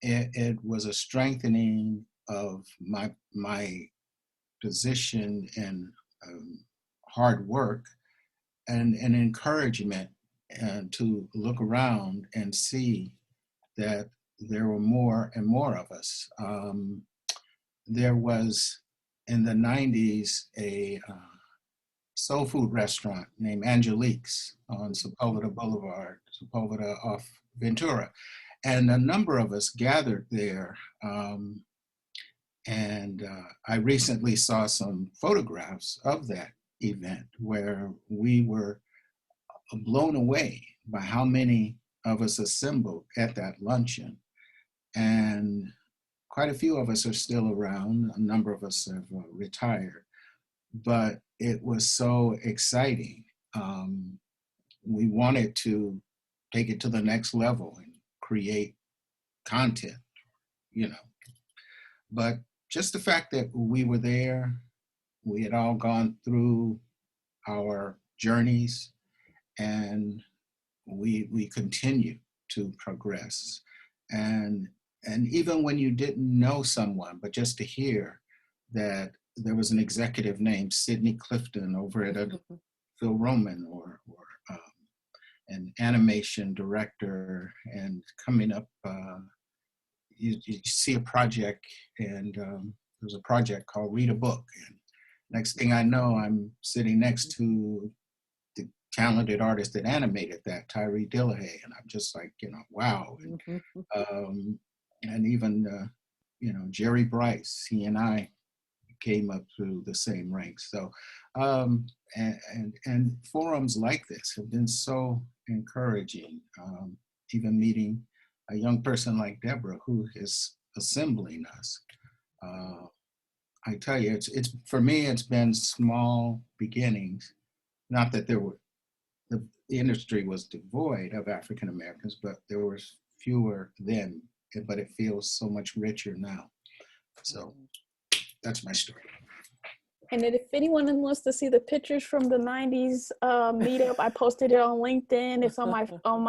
it was a strengthening of my position and hard work and an encouragement to look around and see that there were more and more of us. There was, in the 90s, a soul food restaurant named Angelique's on Sepulveda Boulevard, Sepulveda off Ventura. And a number of us gathered there. I recently saw some photographs of that event where we were blown away by how many of us assembled at that luncheon. And quite a few of us are still around. A number of us have retired. But it was so exciting. We wanted to take it to the next level and create content, But just the fact that we were there, we had all gone through our journeys, and we continue to progress. And even when you didn't know someone, but just to hear that there was an executive named Sidney Clifton over at Phil Roman, or an animation director, and coming up, you see a project, and there's a project called Read a Book. And next thing I know, I'm sitting next to the talented artist that animated that, Tyree Dillahay, and I'm just like, wow. And even, Jerry Bryce, he and I came up through the same ranks. So, and forums like this have been so encouraging. Even meeting a young person like Deborah, who is assembling us. I tell you, it's for me, it's been small beginnings. Not that the industry was devoid of African Americans, but there were fewer then, but it feels so much richer now. So that's my story. And then if anyone wants to see the pictures from the 90s meetup, I posted it on LinkedIn. It's on my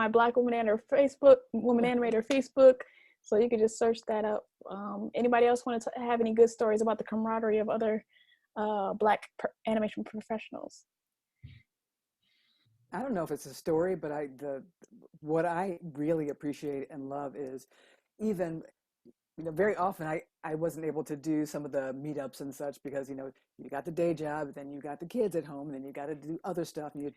BlkWmnAnimator Facebook. So you can just search that up. Anybody else want to have any good stories about the camaraderie of other Black animation professionals? I don't know if it's a story, but what I really appreciate and love is even, very often I wasn't able to do some of the meetups and such because, you got the day job, then you got the kids at home, and then you got to do other stuff, and you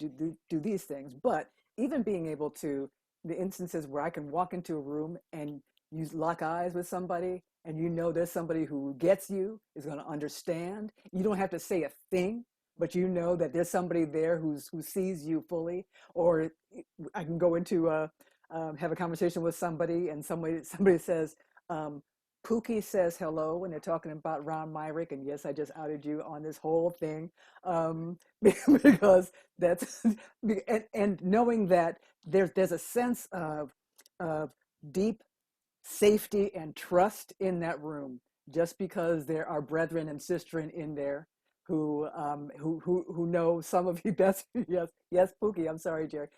do these things. But even being able to, the instances where I can walk into a room and you lock eyes with somebody and you know there's somebody who gets you, is going to understand. You don't have to say a thing, but you know that there's somebody there who sees you fully. Or I can go into have a conversation with somebody, and somebody says, Pookie says hello when they're talking about Ron Myrick, and yes, I just outed you on this whole thing, because that's and knowing that there's a sense of deep safety and trust in that room, just because there are brethren and sistren in there who know some of you best. Yes, Pookie. I'm sorry, Jerry.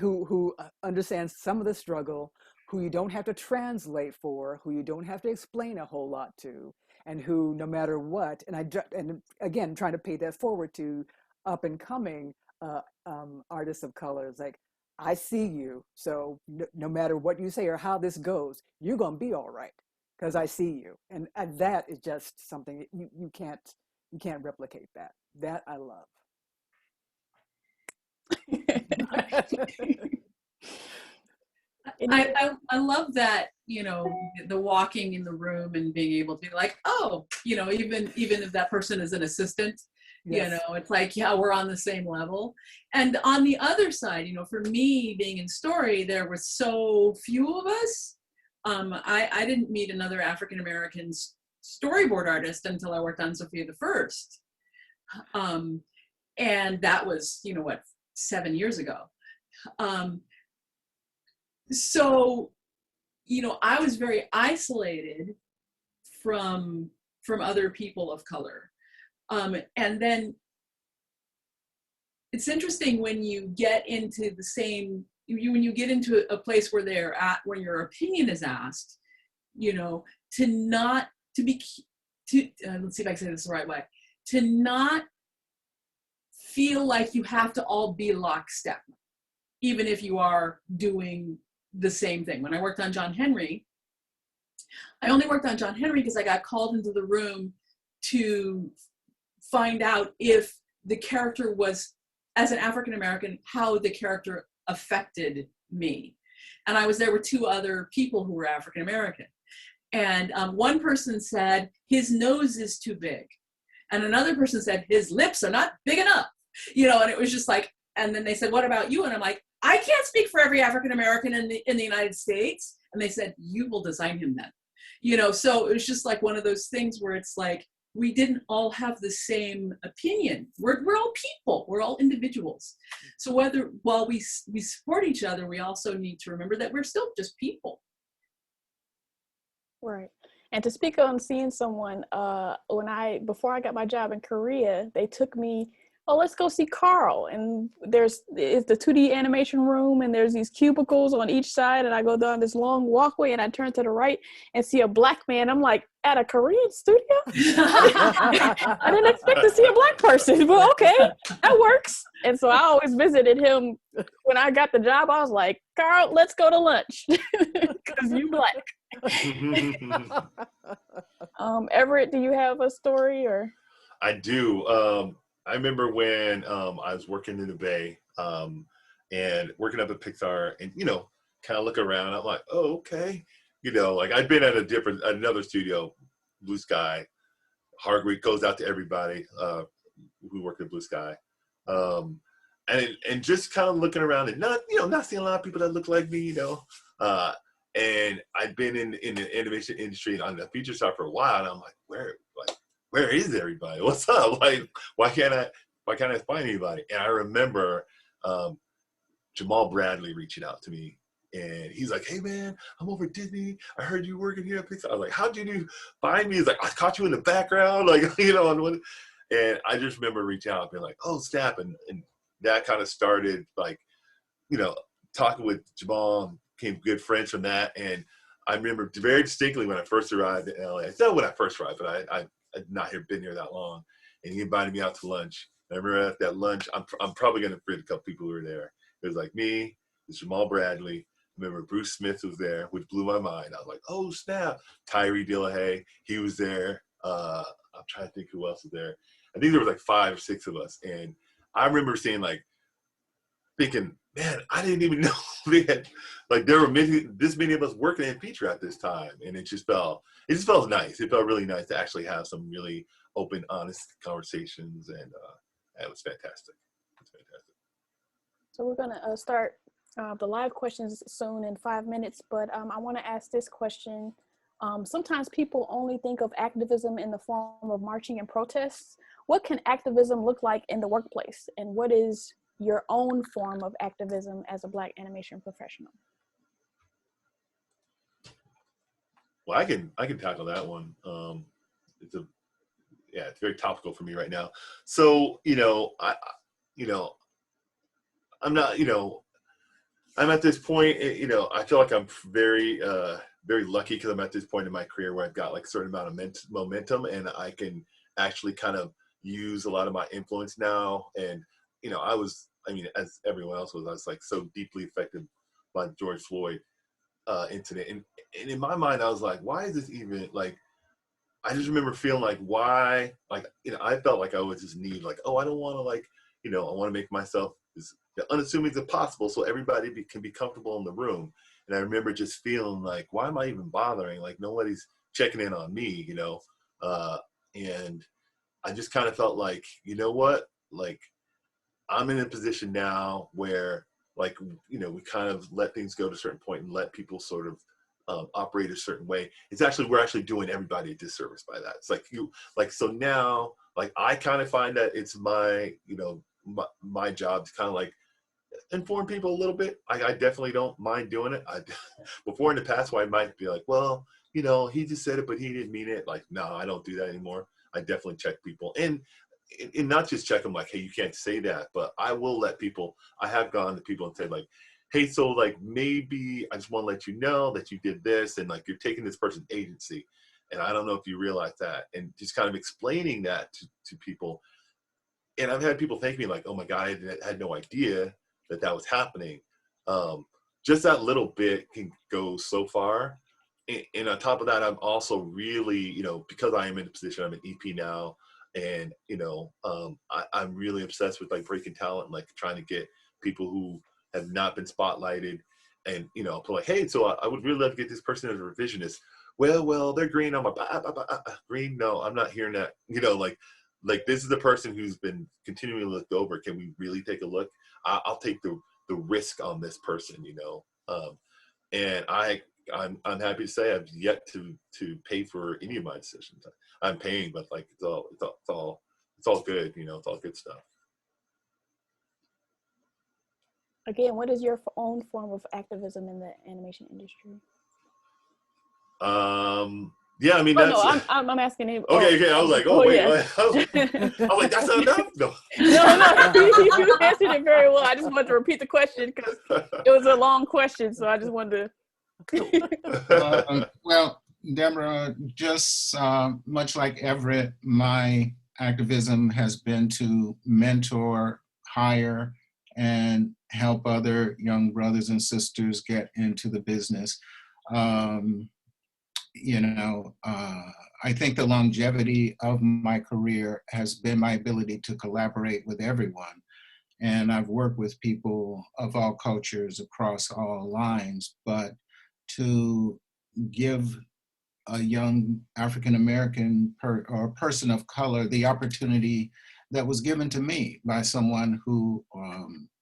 Who understands some of the struggle, who you don't have to translate for, who you don't have to explain a whole lot to, and who, no matter what, and again, trying to pay that forward to up and coming artists of color, is like, I see you, so no matter what you say or how this goes, you're gonna be all right because I see you, and that is just something you can't replicate that. That I love. I love that, you know, the walking in the room and being able to be like, oh, you know, even if that person is an assistant, yes. You know, it's like, yeah, we're on the same level. And on the other side, you know, for me being in story, there were so few of us. I didn't meet another African-American storyboard artist until I worked on Sophia the First. And that was, you know, what, 7 years ago. So, you know, I was very isolated from other people of color. And then it's interesting when you get into the same, when you get into a place where where your opinion is asked, you know, let's see if I can say this the right way, to not feel like you have to all be lockstep, even if you are doing the same thing. When I worked on John Henry, I only worked on John Henry because I got called into the room to find out if the character was, as an African American, how the character affected me. And I was there with two other people who were African American. And one person said, his nose is too big. And another person said, his lips are not big enough. You know, and it was just like, and then they said, what about you? And I'm like, I can't speak for every African American in the United States. And they said, you will design him then. You know, so it was just like one of those things where it's like, we didn't all have the same opinion. We're all people. We're all individuals. So while we support each other, we also need to remember that we're still just people. Right. And to speak on seeing someone, before I got my job in Korea, they took me, oh, let's go see Carole. And it's the 2D animation room, and there's these cubicles on each side, and I go down this long walkway, and I turn to the right and see a Black man. I'm like, at a Korean studio? I didn't expect to see a Black person, but okay, that works. And so I always visited him. When I got the job, I was like, Carole, let's go to lunch, because you Black. Everett, do you have a story? Or I do. I remember when I was working in the Bay and working up at Pixar, and, you know, kind of look around. I'm like, oh, okay. You know, like I'd been at another studio, Blue Sky. Hargreaves goes out to everybody who worked at Blue Sky. And just kind of looking around and not seeing a lot of people that look like me, you know. And I've been in the animation industry on the feature side for a while, and I'm like, where is everybody? What's up? Like, why can't I find anybody? And I remember Jamal Bradley reaching out to me, and he's like, hey man, I'm over at Disney. I heard you working here at Pixar. I was like, how'd you find me? He's like, I caught you in the background, like, you know, and I just remember reaching out and being like, oh snap, and that kind of started, like, you know, talking with Jamal, became good friends from that. And I remember very distinctly when I first arrived in LA. It's not when I first arrived, but I'd not been here that long. And he invited me out to lunch. And I remember at that lunch, I'm probably going to forget a couple people who were there. It was like me, it's Jamal Bradley. I remember Bruce Smith was there, which blew my mind. I was like, oh snap. Tyree Dillahay, he was there. I'm trying to think who else was there. I think there was like 5 or 6 of us. And I remember thinking, man, I didn't even know they had, like, there were this many of us working in feature at this time. And it just felt nice. It felt really nice to actually have some really open, honest conversations. And it was fantastic. It's fantastic. So we're gonna start the live questions soon in 5 minutes, but I wanna ask this question. Sometimes people only think of activism in the form of marching and protests. What can activism look like in the workplace? And what is your own form of activism as a Black animation professional? Well, I can tackle that one. It's very topical for me right now. So, I'm not, I'm at this point, I feel like I'm very, very lucky because I'm at this point in my career where I've got like a certain amount of momentum, and I can actually kind of use a lot of my influence now. And, as everyone else was, I was like so deeply affected by the George Floyd incident. And in my mind, I was like, why is this even, like, I just remember feeling like, why, like, I felt like I was just need, like, oh, I don't want to, like, I want to make myself as unassuming as possible so everybody can be comfortable in the room. And I remember just feeling like, why am I even bothering? Like, nobody's checking in on me, and I just kind of felt like, you know what, like, I'm in a position now where, like, we kind of let things go to a certain point and let people sort of operate a certain way. We're actually doing everybody a disservice by that. It's like, so now, like, I kind of find that it's my, my job to kind of like inform people a little bit. I definitely don't mind doing it. Before in the past, where I might be like, well, he just said it, but he didn't mean it. Like, no, I don't do that anymore. I definitely check people, and not just check them like, hey, you can't say that, but I will let people. I have gone to people and said, like, hey, so, like, maybe I just want to let you know that you did this, and, like, you're taking this person's agency, and I don't know if you realize that, and just kind of explaining that to people. And I've had people thank me like, oh my God, I had no idea that was happening. Just that little bit can go so far. And on top of that, I'm also really, because I am in a position, I'm an EP now, and, I'm really obsessed with, like, breaking talent, like, trying to get people who have not been spotlighted, and, put like, hey, so I would really love to get this person as a revisionist. Well, they're green. I'm green. No, I'm not hearing that. Like, this is the person who's been continually looked over. Can we really take a look? I'll take the risk on this person, and I'm happy to say I've yet to pay for any of my decisions. I'm paying, but, like, it's all good, it's all good stuff. Again, what is your own form of activism in the animation industry? Yeah, I mean, that's. No, I'm asking him. Okay. I was like, oh wait, yeah. I was like, that's not enough. No. No, you answered it very well. I just wanted to repeat the question because it was a long question, so I just wanted to. Well, Deborah, just much like Everett, my activism has been to mentor, hire, and help other young brothers and sisters get into the business. I think the longevity of my career has been my ability to collaborate with everyone. And I've worked with people of all cultures across all lines, but to give a young African-American or person of color the opportunity that was given to me by someone who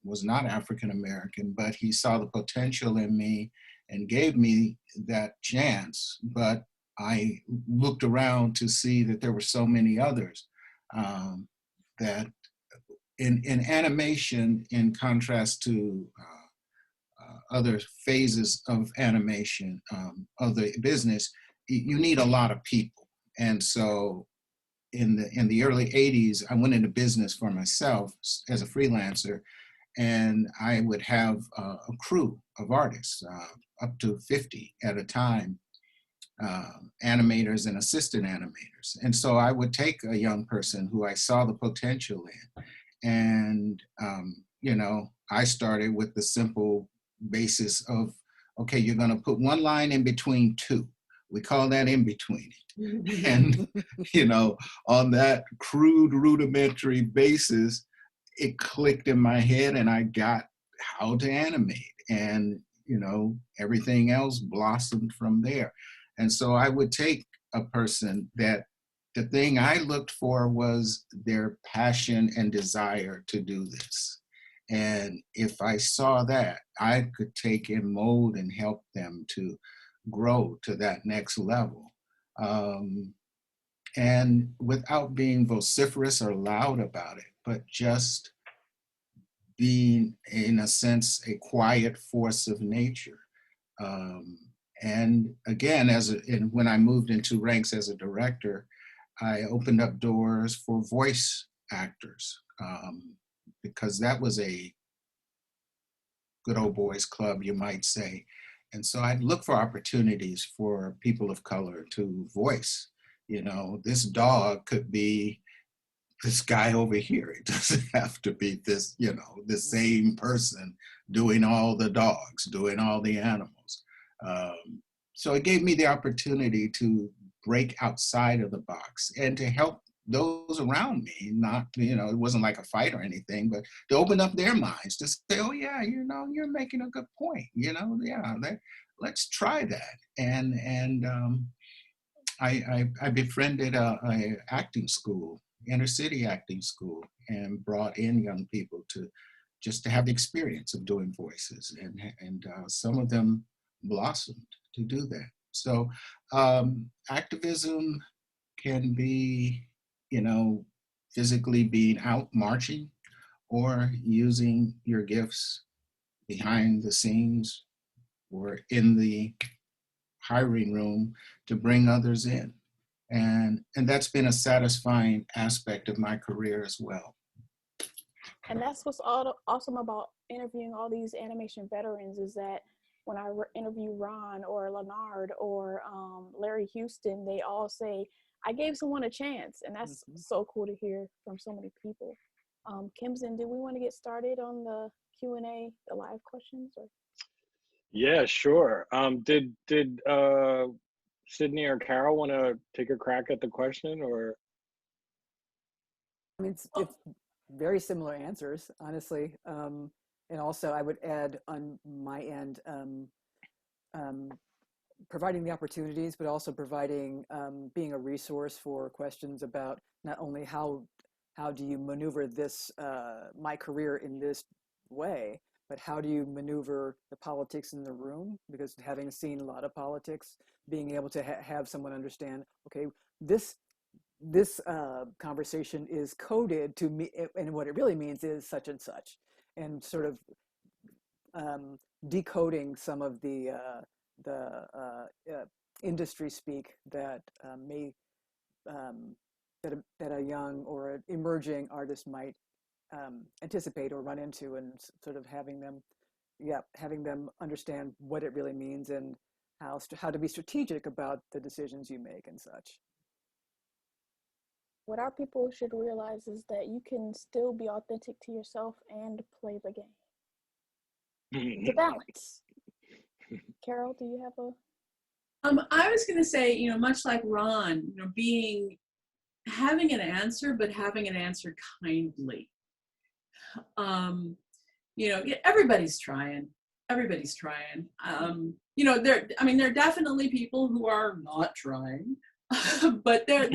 was not African-American, but he saw the potential in me and gave me that chance. But I looked around to see that there were so many others that in animation, in contrast to other phases of animation, of the business, you need a lot of people. And so in the early 80s, I went into business for myself as a freelancer, and I would have a crew of artists, up to 50 at a time, animators and assistant animators. And so I would take a young person who I saw the potential in, and I started with the simple basis of, okay, you're gonna put one line in between two. We call that in between. And, on that crude, rudimentary basis, it clicked in my head, and I got how to animate. And, you know, everything else blossomed from there. And so I would take a person that the thing I looked for was their passion and desire to do this. And if I saw that, I could take and mold and help them to grow to that next level. And without being vociferous or loud about it, but just being, in a sense, a quiet force of nature. And again, when I moved into ranks as a director, I opened up doors for voice actors, because that was a good old boys club, you might say. And so I'd look for opportunities for people of color to voice. You know, this dog could be this guy over here. It doesn't have to be this, you know, the same person doing all the dogs, doing all the animals. So it gave me the opportunity to break outside of the box and to help those around me. Not, you know, it wasn't like a fight or anything, but to open up their minds to say, oh yeah, you know, you're making a good point. You know, yeah, let's try that. And I befriended a acting school, inner city acting school, and brought in young people to just to have the experience of doing voices, and some of them blossomed to do that. So activism can be, you know, physically being out marching, or using your gifts behind the scenes or in the hiring room to bring others in. And that's been a satisfying aspect of my career as well. And that's what's awesome about interviewing all these animation veterans, is that when I interview Ron or Leonard or Larry Houston, they all say, I gave someone a chance. And that's so cool to hear from so many people. Kimson, do we want to get started on the Q&A, the live questions? Or? Yeah, sure. Did Sydney or Carol want to take a crack at the question, or? I mean, it's very similar answers, honestly. And also I would add on my end, providing the opportunities, but also providing, being a resource for questions about not only how do you maneuver this, my career in this way, but how do you maneuver the politics in the room? Because having seen a lot of politics, being able to have someone understand, okay, this conversation is coded to me, and what it really means is such and such, and sort of decoding some of the industry speak that may that a young or an emerging artist might anticipate or run into, and sort of having them understand what it really means and how to be strategic about the decisions you make and such. What our people should realize is that you can still be authentic to yourself and play the game. It's a balance. Carol, do you have a? I was going to say, you know, much like Ron, you know, having an answer, but having an answer kindly. You know, everybody's trying. Everybody's trying. You know, there are definitely people who are not trying, but there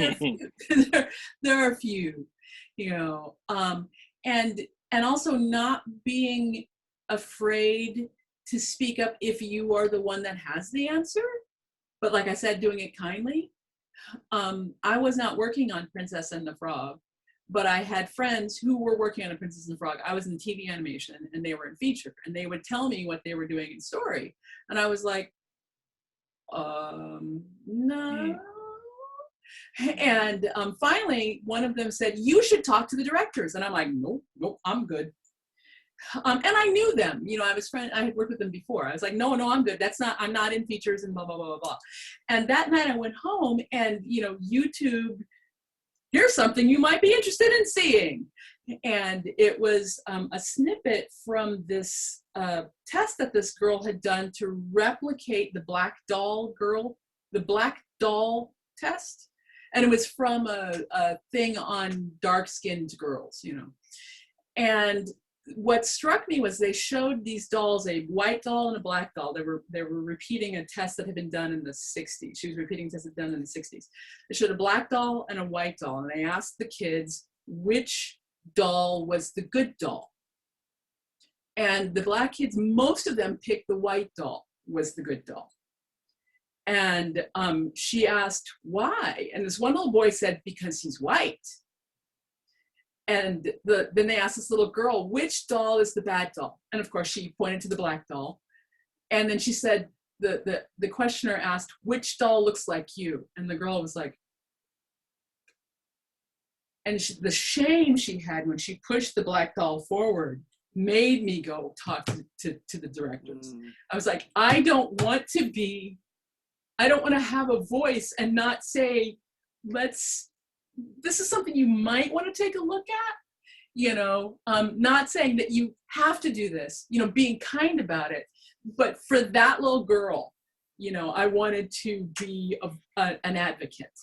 are a few, you know, and also not being afraid to speak up if you are the one that has the answer. But like I said, doing it kindly. I was not working on Princess and the Frog, but I had friends who were working on a Princess and the Frog. I was in TV animation and they were in feature, and they would tell me what they were doing in story. And I was like, no. And finally, one of them said, you should talk to the directors. And I'm like, nope, I'm good. And I knew them, you know, I had worked with them before. I was like, no, I'm good. I'm not in features and blah, blah, blah, blah, blah. And that night I went home and, you know, YouTube, here's something you might be interested in seeing. And it was a snippet from this test that this girl had done to replicate the black doll test. And it was from a thing on dark-skinned girls, you know. And what struck me was they showed these dolls, a white doll and a black doll. They were repeating a test that had been done in the 60s. She was repeating a test that had been done in the 60s. They showed a black doll and a white doll, and they asked the kids which doll was the good doll. And the black kids, most of them picked the white doll was the good doll. And she asked why, and this one little boy said, because he's white. And then they asked this little girl, which doll is the bad doll? And of course she pointed to the black doll. And then she said, the questioner asked, which doll looks like you? And the girl was like, and the shame she had when she pushed the black doll forward made me go talk to the directors. I was like, I don't want to have a voice and not say, this is something you might want to take a look at, not saying that you have to do this, being kind about it. But for that little girl, I wanted to be an advocate.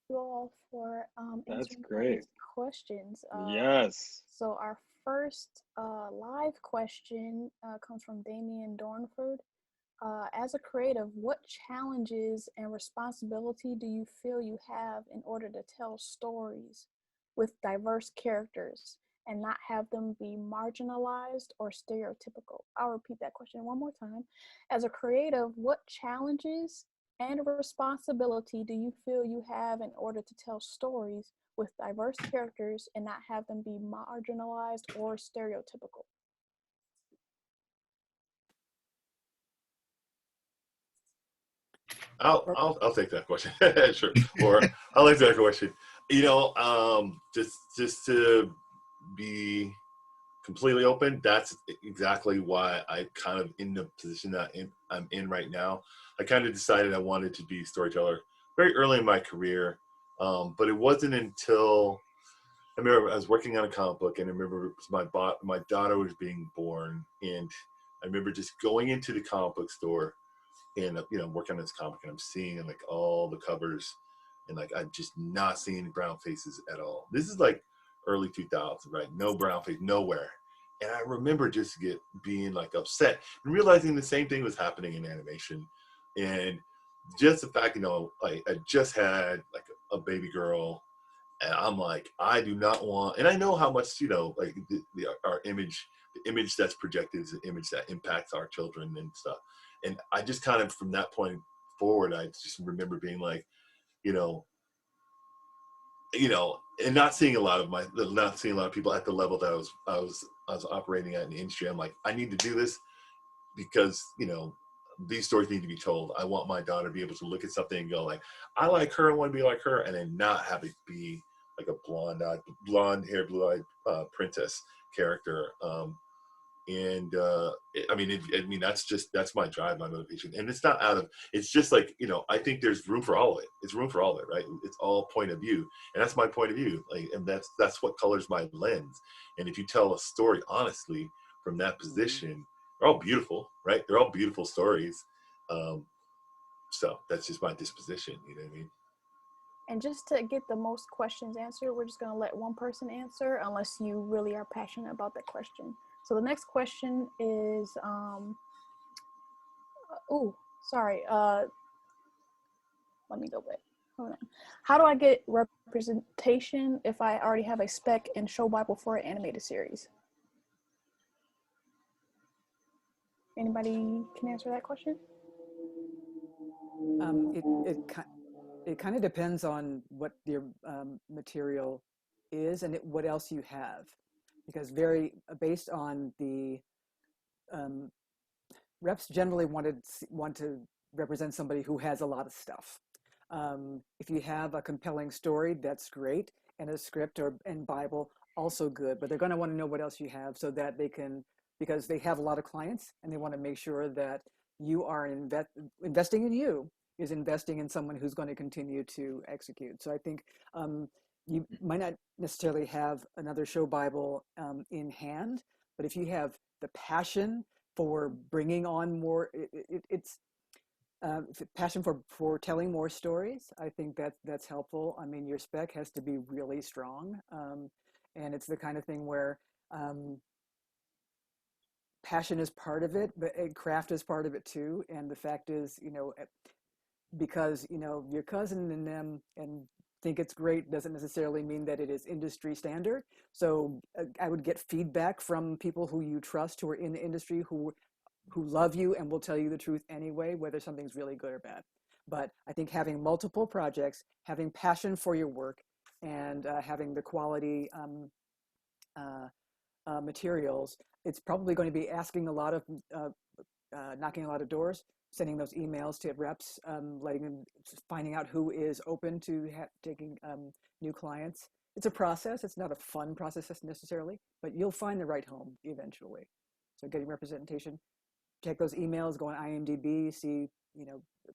You all for That's answering great. those questions. Yes. So our first live question comes from Damien Dornford. As a creative, what challenges and responsibility do you feel you have in order to tell stories with diverse characters and not have them be marginalized or stereotypical? I'll repeat that question one more time. As a creative, what challenges and responsibility do you feel you have in order to tell stories with diverse characters and not have them be marginalized or stereotypical? I'll take that question. Sure. Or I'll answer that question. Just to be completely open, that's exactly why I kind of in the position that I'm in right now. I kind of decided I wanted to be a storyteller very early in my career, but it wasn't until I remember I was working on a comic book, and I remember my daughter was being born, and I remember just going into the comic book store and working on this comic, and I'm seeing like all the covers, and like I'm just not seeing any brown faces at all. This is like early 2000s, right? No brown face nowhere. And I remember just being like upset and realizing the same thing was happening in animation. And just the fact, like I just had like a baby girl, and I'm like, I do not want, and I know how much, like our image, the image that's projected is an image that impacts our children and stuff. And I just kind of, from that point forward, I just remember being like, and not seeing a lot of people at the level that I was operating at in the industry. I'm like, I need to do this because, these stories need to be told. I want my daughter to be able to look at something and go like, I like her, I want to be like her, and then not have it be like a blonde hair, blue-eyed princess character. That's my drive, my motivation. And it's not it's just like, I think there's room for all of it. It's room for all of it, right? It's all point of view. And that's my point of view. Like, and that's what colors my lens. And if you tell a story honestly from that position, they're all beautiful, right? They're all beautiful stories. So that's just my disposition, you know what I mean? And just to get the most questions answered, we're just going to let one person answer unless you really are passionate about that question. So the next question is, let me go back. Hold on. How do I get representation if I already have a spec in Show Bible for an animated series? Anybody can answer that question? It kind of depends on what your material is and what else you have, because based on the reps generally want to represent somebody who has a lot of stuff. If you have a compelling story, that's great, and a script and Bible, also good, but they're going to want to know what else you have so that they can, because they have a lot of clients and they want to make sure that you are investing in you is investing in someone who's going to continue to execute. So I think you might not necessarily have another Show Bible in hand, but if you have the passion for bringing on more, passion for telling more stories. I think that's helpful. I mean, your spec has to be really strong, and it's the kind of thing where passion is part of it, but craft is part of it too. And the fact is, because your cousin and them and think it's great doesn't necessarily mean that it is industry standard. So I would get feedback from people who you trust, who are in the industry, who love you and will tell you the truth anyway, whether something's really good or bad. But I think having multiple projects, having passion for your work, and having the quality materials, it's probably going to be asking a lot of, knocking a lot of doors, sending those emails to reps, letting them, finding out who is open to taking new clients. It's a process. It's not a fun process necessarily, but you'll find the right home eventually. So getting representation, check those emails, go on IMDb, see,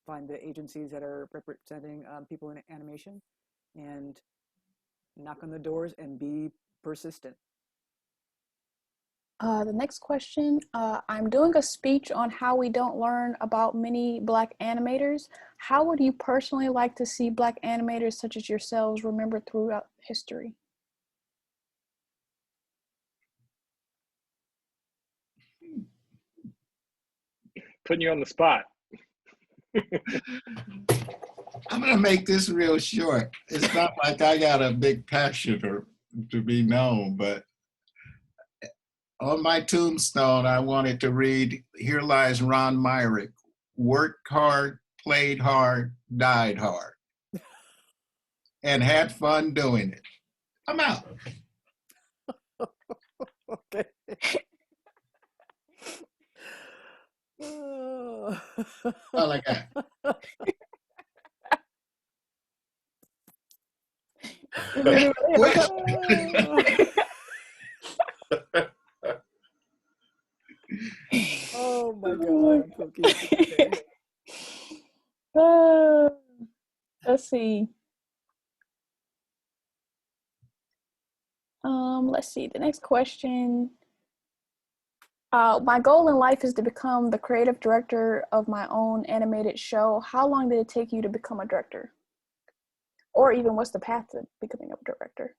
find the agencies that are representing people in animation, and knock on the doors and be persistent. The next question, I'm doing a speech on how we don't learn about many Black animators. How would you personally like to see Black animators such as yourselves remembered throughout history? Putting you on the spot. I'm going to make this real short. It's not like I got a big passion to be known, but on my tombstone, I wanted to read, "Here lies Ron Myrick, worked hard, played hard, died hard, and had fun doing it." I'm out. Okay. Oh. All I got. Oh my God. Okay. Let's see. Let's see. The next question. My goal in life is to become the creative director of my own animated show. How long did it take you to become a director? Or even what's the path to becoming a director?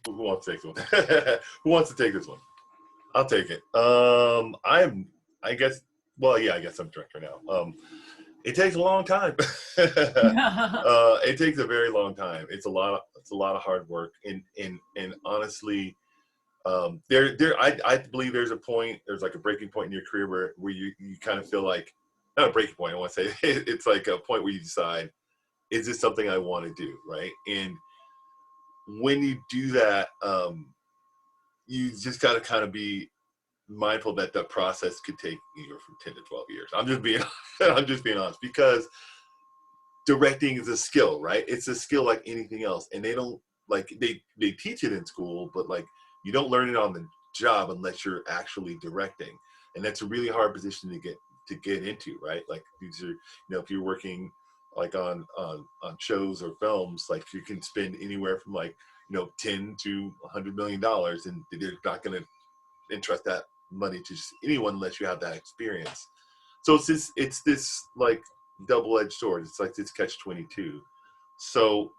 Who wants to take this one? Who wants to take this one? I'll take it. I guess I'm director now. It takes a long time. It takes a very long time. It's a lot of hard work, and honestly, I believe there's like a breaking point in your career where you kind of feel like, not a breaking point, I want to say, it's like a point where you decide, is this something I want to do, right? And when you do that, you just got to kind of be mindful that the process could take anywhere from 10 to 12 years. I'm just being honest, because directing is a skill, right? It's a skill like anything else, and they don't they teach it in school, but like you don't learn it on the job unless you're actually directing, and that's a really hard position to get into, right? Like these are, if you're working like on shows or films, like you can spend anywhere from like 10 to $100 million, and they're not going to entrust that money to just anyone unless you have that experience. So it's this like double-edged sword. It's like this catch-22. So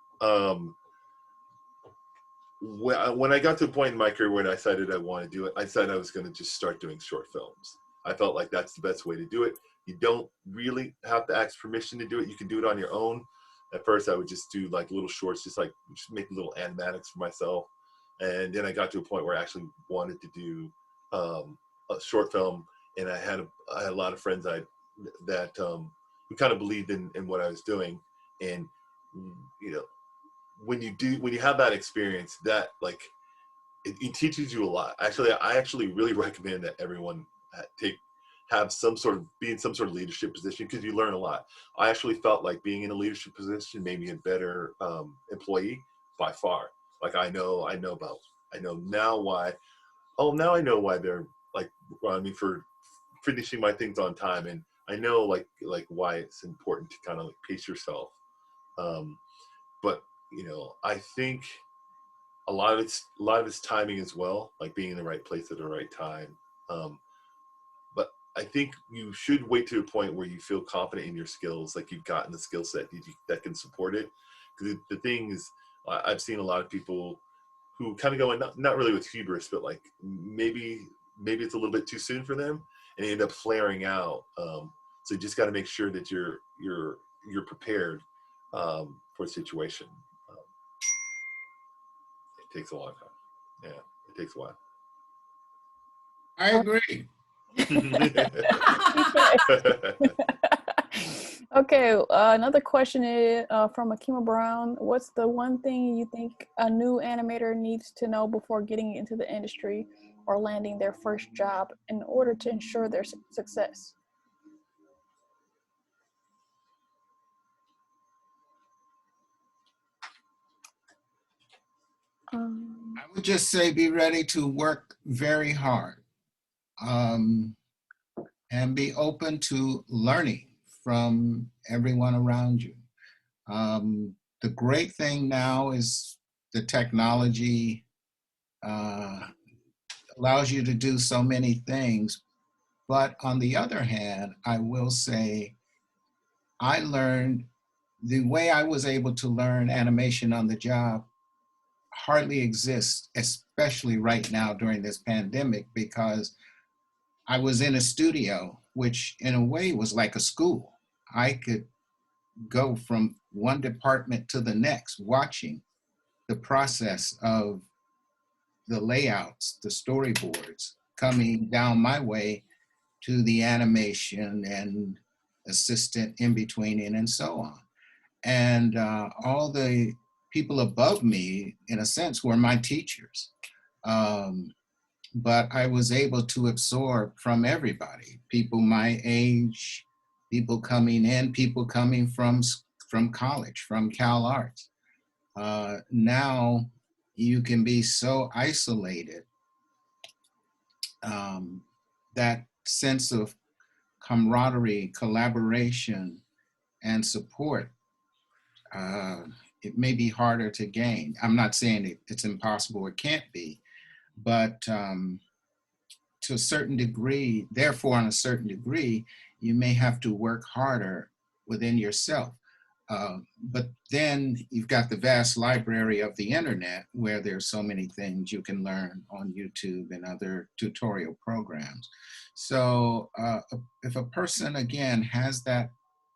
when I got to a point in my career when I decided I want to do it, I decided I was going to just start doing short films. I felt like that's the best way to do it. You don't really have to ask permission to do it. You can do it on your own. At first, I would just do like little shorts, just make little animatics for myself. And then I got to a point where I actually wanted to do a short film, and I had a lot of friends that who kind of believed in what I was doing. And when you have that experience, that like it teaches you a lot. Actually, I actually really recommend that everyone have some sort of be in some sort of leadership position, because you learn a lot. I actually felt like being in a leadership position made me a better employee by far. Like I know now why they're like on me for finishing my things on time, and I know like why it's important to kind of like pace yourself. But I think a lot of it's timing as well, like being in the right place at the right time. But I think you should wait to a point where you feel confident in your skills, like you've gotten the skill set that can support it. Because the thing is, I've seen a lot of people who kind of go in, not really with hubris, but like maybe it's a little bit too soon for them, and they end up flaring out. So you just got to make sure that you're prepared for the situation. It takes a long time. Yeah, it takes a while. I agree. Okay, another question is from Akima Brown. What's the one thing you think a new animator needs to know before getting into the industry or landing their first job in order to ensure their success? I would just say be ready to work very hard, and be open to learning from everyone around you. The great thing now is the technology allows you to do so many things. But on the other hand, I will say, I learned the way I was able to learn animation on the job hardly exists, especially right now during this pandemic, because I was in a studio, which in a way was like a school. I could go from one department to the next, watching the process of the layouts, the storyboards coming down my way to the animation and assistant in between it and so on. And all the people above me, in a sense, were my teachers. But I was able to absorb from everybody, people my age, people coming in, people coming from college, from Cal Arts. Now you can be so isolated. That sense of camaraderie, collaboration, and support, it may be harder to gain. I'm not saying it's impossible, it can't be, but to a certain degree, therefore on a certain degree, you may have to work harder within yourself. But then you've got the vast library of the internet where there's so many things you can learn on YouTube and other tutorial programs. So if a person, again, has that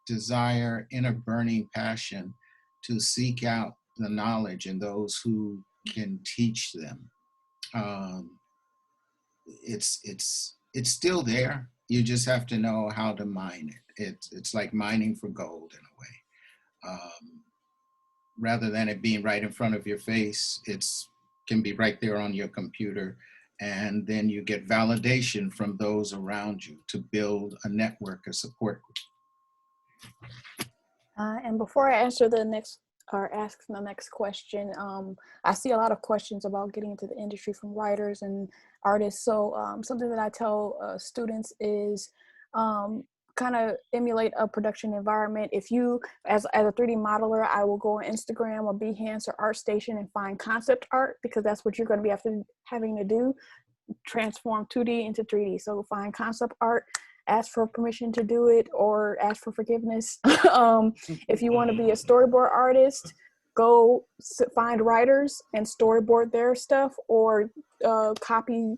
desire, inner burning passion to seek out the knowledge and those who can teach them, it's still there. You just have to know how to mine it. It's like mining for gold in a way. Rather than it being right in front of your face, can be right there on your computer, and then you get validation from those around you to build a network, a support group. And before I answer the next or ask the next question, I see a lot of questions about getting into the industry from writers and artists. So something that I tell students is kind of emulate a production environment. If you, as a 3D modeler, I will go on Instagram or Behance or ArtStation and find concept art, because that's what you're going to be having to do, transform 2D into 3D. So find concept art, ask for permission to do it, or ask for forgiveness. If you want to be a storyboard artist, go find writers and storyboard their stuff, or copy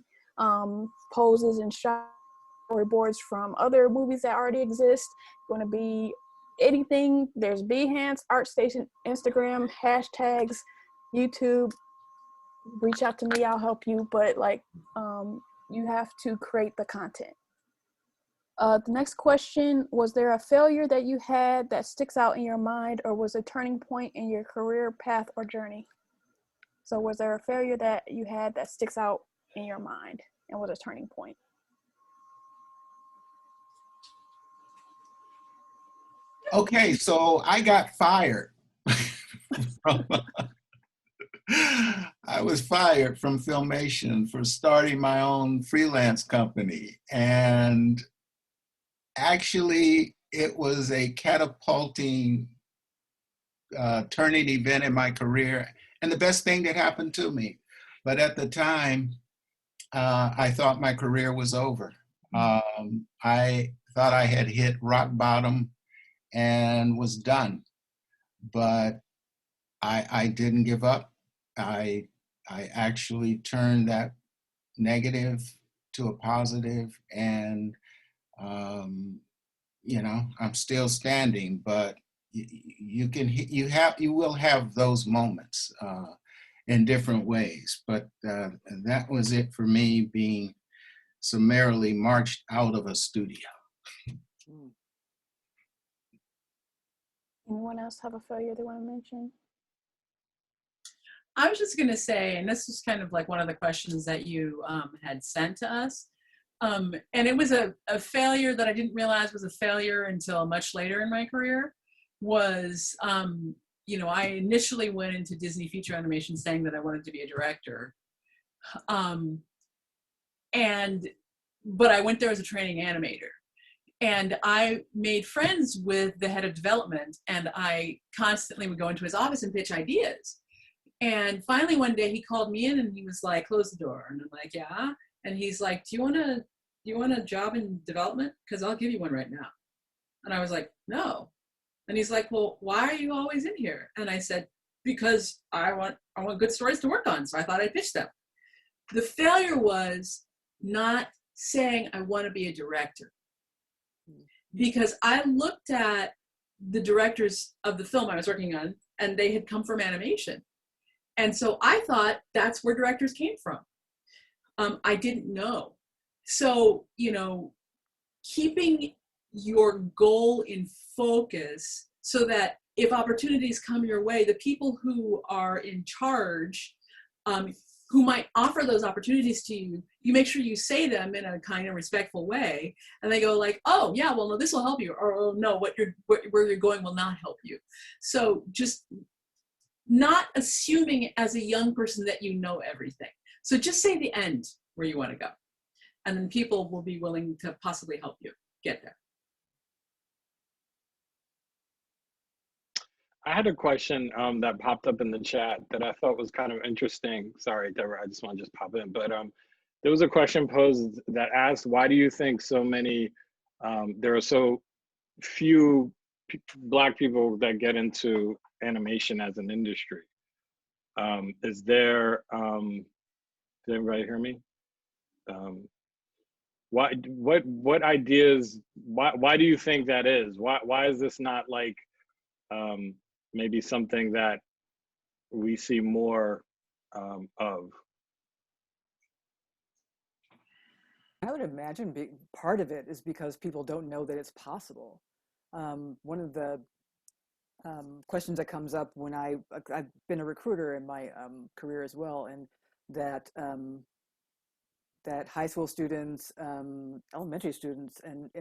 poses and shots, storyboards from other movies that already exist. Going to be anything. There's Behance, ArtStation, Instagram, hashtags, YouTube. Reach out to me, I'll help you. But like, you have to create the content. The next question, was there a failure that you had that sticks out in your mind, or was a turning point in your career path or journey? So was there a failure that you had that sticks out in your mind and was a turning point? Okay, so I got fired. I was fired from Filmation for starting my own freelance company. And actually, it was a catapulting turning event in my career and the best thing that happened to me. But at the time, I thought my career was over. I thought I had hit rock bottom and was done. But I didn't give up. I actually turned that negative to a positive, and you know, I'm still standing. But you will have those moments in different ways. But that was it for me, being summarily marched out of a studio. Anyone else have a failure they want to mention? I was just going to say, and this was kind of like one of the questions that you had sent to us. And it was a failure that I didn't realize was a failure until much later in my career. Was, you know, I initially went into Disney feature animation saying that I wanted to be a director. But I went there as a training animator. And I made friends with the head of development, and I constantly would go into his office and pitch ideas. And finally one day he called me in and he was like, close the door. And I'm like, yeah. And he's like, do you want a job in development? Because I'll give you one right now. And I was like, no. And he's like, well, why are you always in here? And I said, because I want good stories to work on. So I thought I'd pitch them. The failure was not saying I want to be a director. Because I looked at the directors of the film I was working on, and they had come from animation. And so I thought that's where directors came from. I didn't know. So, you know, keeping your goal in focus so that if opportunities come your way, the people who are in charge, who might offer those opportunities to you, you make sure you say them in a kind and respectful way. And they go like, oh yeah, well, no, this will help you. Or oh, no, where you're going will not help you. So just not assuming as a young person that you know everything. So just say the end where you want to go. And then people will be willing to possibly help you get there. I had a question that popped up in the chat that I thought was kind of interesting. Sorry, Deborah, I just want to just pop in. But there was a question posed that asked, why do you think so many, there are so few Black people that get into animation as an industry? Is there, did everybody hear me? What ideas, why do you think that is? Why is this not like, maybe something that we see more of? I would imagine part of it is because people don't know that it's possible. One of the questions that comes up when I've been a recruiter in my career as well, and that that high school students, elementary students, and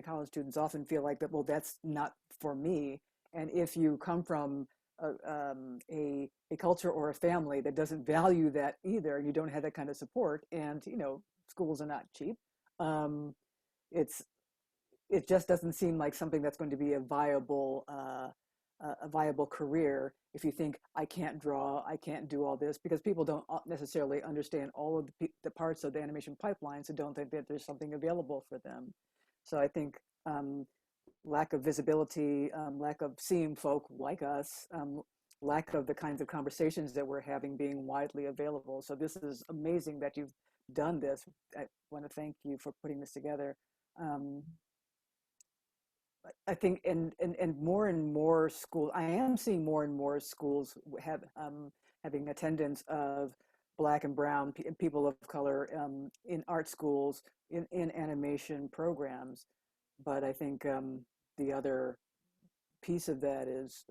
college students often feel like that, well, that's not for me. And if you come from a culture or a family that doesn't value that either, you don't have that kind of support, and you know, schools are not cheap. It just doesn't seem like something that's going to be a viable career if you think, I can't draw, I can't do all this, because people don't necessarily understand all of the parts of the animation pipeline, so don't think that there's something available for them. So I think lack of visibility, lack of seeing folk like us, lack of the kinds of conversations that we're having being widely available. So this is amazing that you've done this. I want to thank you for putting this together. I think, and more schools, I am seeing more and more schools having attendance of Black and brown people of color in art schools, in animation programs. But I think the other piece of that is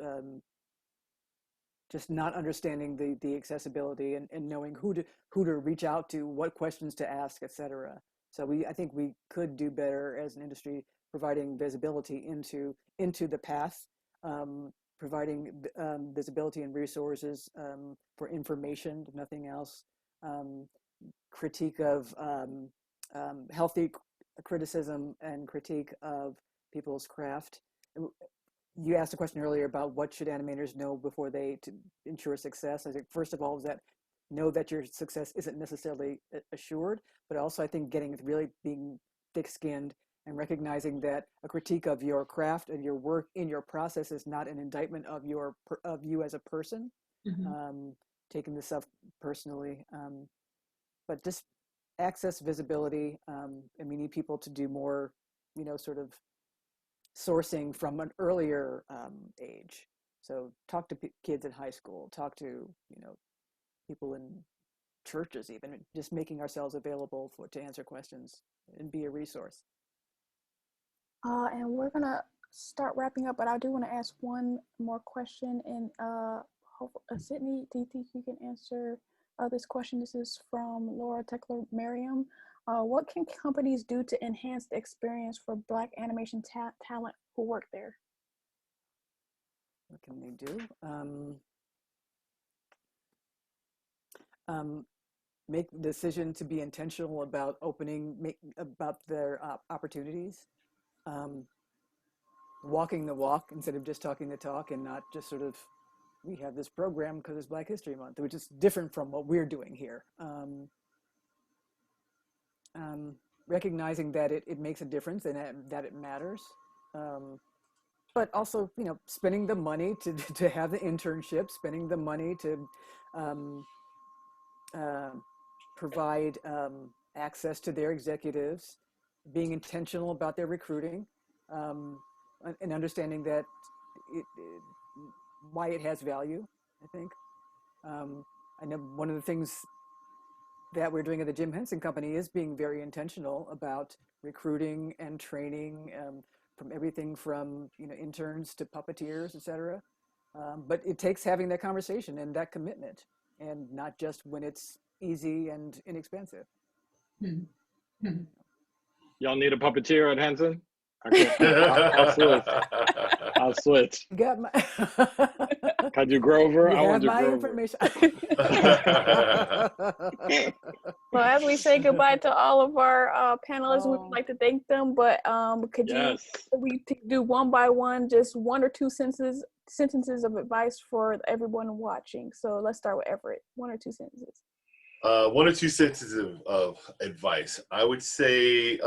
just not understanding the accessibility and knowing who to reach out to, what questions to ask, et cetera. So I think we could do better as an industry, providing visibility into the path, providing visibility and resources for information, if nothing else, critique of healthy criticism and critique of people's craft. you asked a question earlier about what should animators know before they to ensure success. I think first of all is that know that your success isn't necessarily assured, but also I think really being thick-skinned and recognizing that a critique of your craft and your work in your process is not an indictment of you as a person. Mm-hmm. Taking this up personally, but just access visibility, and we need people to do more, sort of sourcing from an earlier age. So talk to kids in high school, talk to, people in churches, even just making ourselves available to answer questions and be a resource. And we're gonna start wrapping up, but I do want to ask one more question. And Sydney, do you think you can answer this question? This is from Laura Teckler Merriam. What can companies do to enhance the experience for Black animation talent who work there? What can they do? Make the decision to be intentional about about their opportunities. Walking the walk instead of just talking the talk, and not just sort of, we have this program because it's Black History Month, which is different from what we're doing here. Recognizing that it makes a difference and that it matters. But also, spending the money to have the internship, spending the money to provide access to their executives, being intentional about their recruiting, and understanding that why it has value, I think. I know one of the things that we're doing at the Jim Henson Company is being very intentional about recruiting and training, from everything from interns to puppeteers, etc. But it takes having that conversation and that commitment, and not just when it's easy and inexpensive. Mm-hmm. Y'all need a puppeteer at Henson? I'll switch. You got my. Can I do Grover? You I want have to do my Grover. information. Well, as we say goodbye to all of our panelists, we would like to thank them. But could we do one by one, just one or two sentences of advice for everyone watching? So let's start with Everett. 1 or 2 sentences. 1 or 2 sentences of advice. I would say,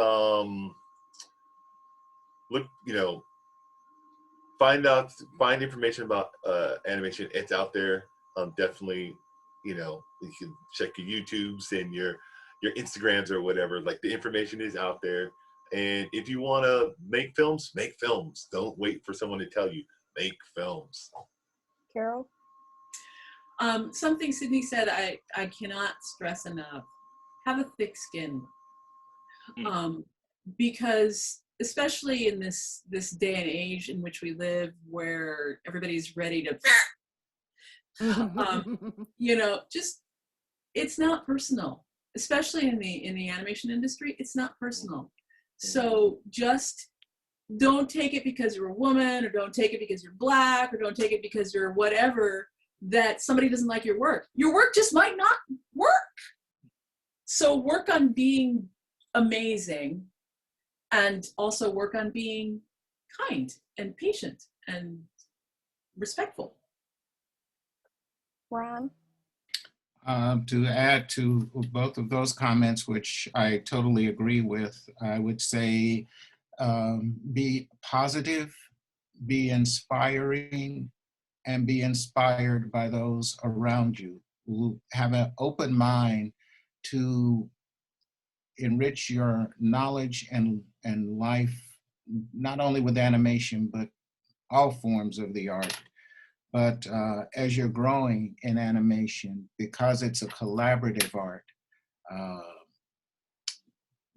look, find information about animation. It's out there. Definitely, you can check your YouTubes and your Instagrams or whatever. Like, the information is out there. And if you want to make films, make films. Don't wait for someone to tell you. Make films. Carole? Something Sydney said I cannot stress enough. Have a thick skin. Because especially in this day and age in which we live, where everybody's ready to just, it's not personal, especially in the animation industry. It's not personal. So just don't take it because you're a woman, or don't take it because you're Black, or don't take it because you're whatever, that somebody doesn't like your work. Your work just might not work. So work on being amazing, and also work on being kind and patient and respectful. Ron? To add to both of those comments, which I totally agree with, I would say be positive, be inspiring, and be inspired by those around you. Have an open mind to enrich your knowledge and life, not only with animation, but all forms of the art. But as you're growing in animation, because it's a collaborative art,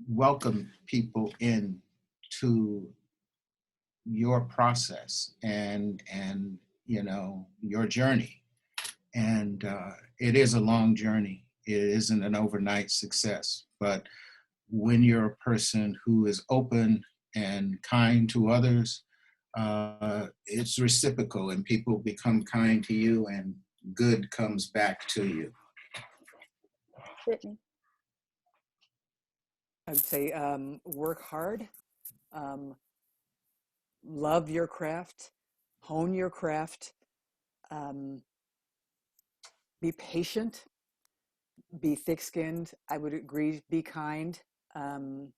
welcome people in to your process and your journey. And it is a long journey. It isn't an overnight success, but when you're a person who is open and kind to others, it's reciprocal, and people become kind to you, and good comes back to you. Sydney? I would say work hard, love your craft, hone your craft, be patient, be thick-skinned. I would agree, be kind, and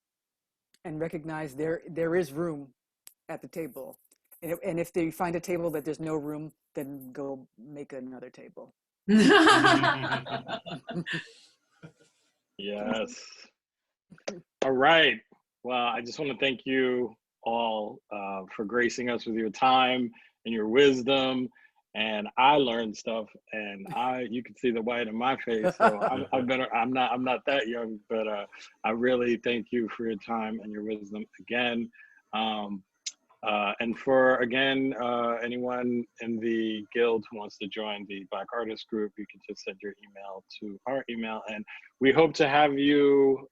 recognize there is room at the table. And if they find a table that there's no room, then go make another table. Yes. All right. Well, I just want to thank you all for gracing us with your time and your wisdom. And I learned stuff, and you can see the white in my face. So I'm not that young, but I really thank you for your time and your wisdom again. And for, again, anyone in the guild who wants to join the Black Artist Group, you can just send your email to our email. And we hope to have you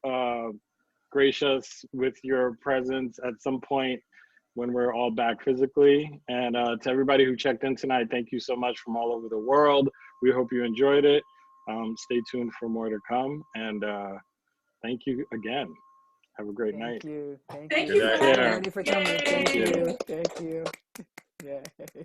grace us with your presence at some point when we're all back physically. And to everybody who checked in tonight, thank you so much from all over the world. We hope you enjoyed it. Stay tuned for more to come. And thank you again. Have a great night. Thank you. Thank you Thank for you having for coming. Thank Thank you. Thank you. Yeah.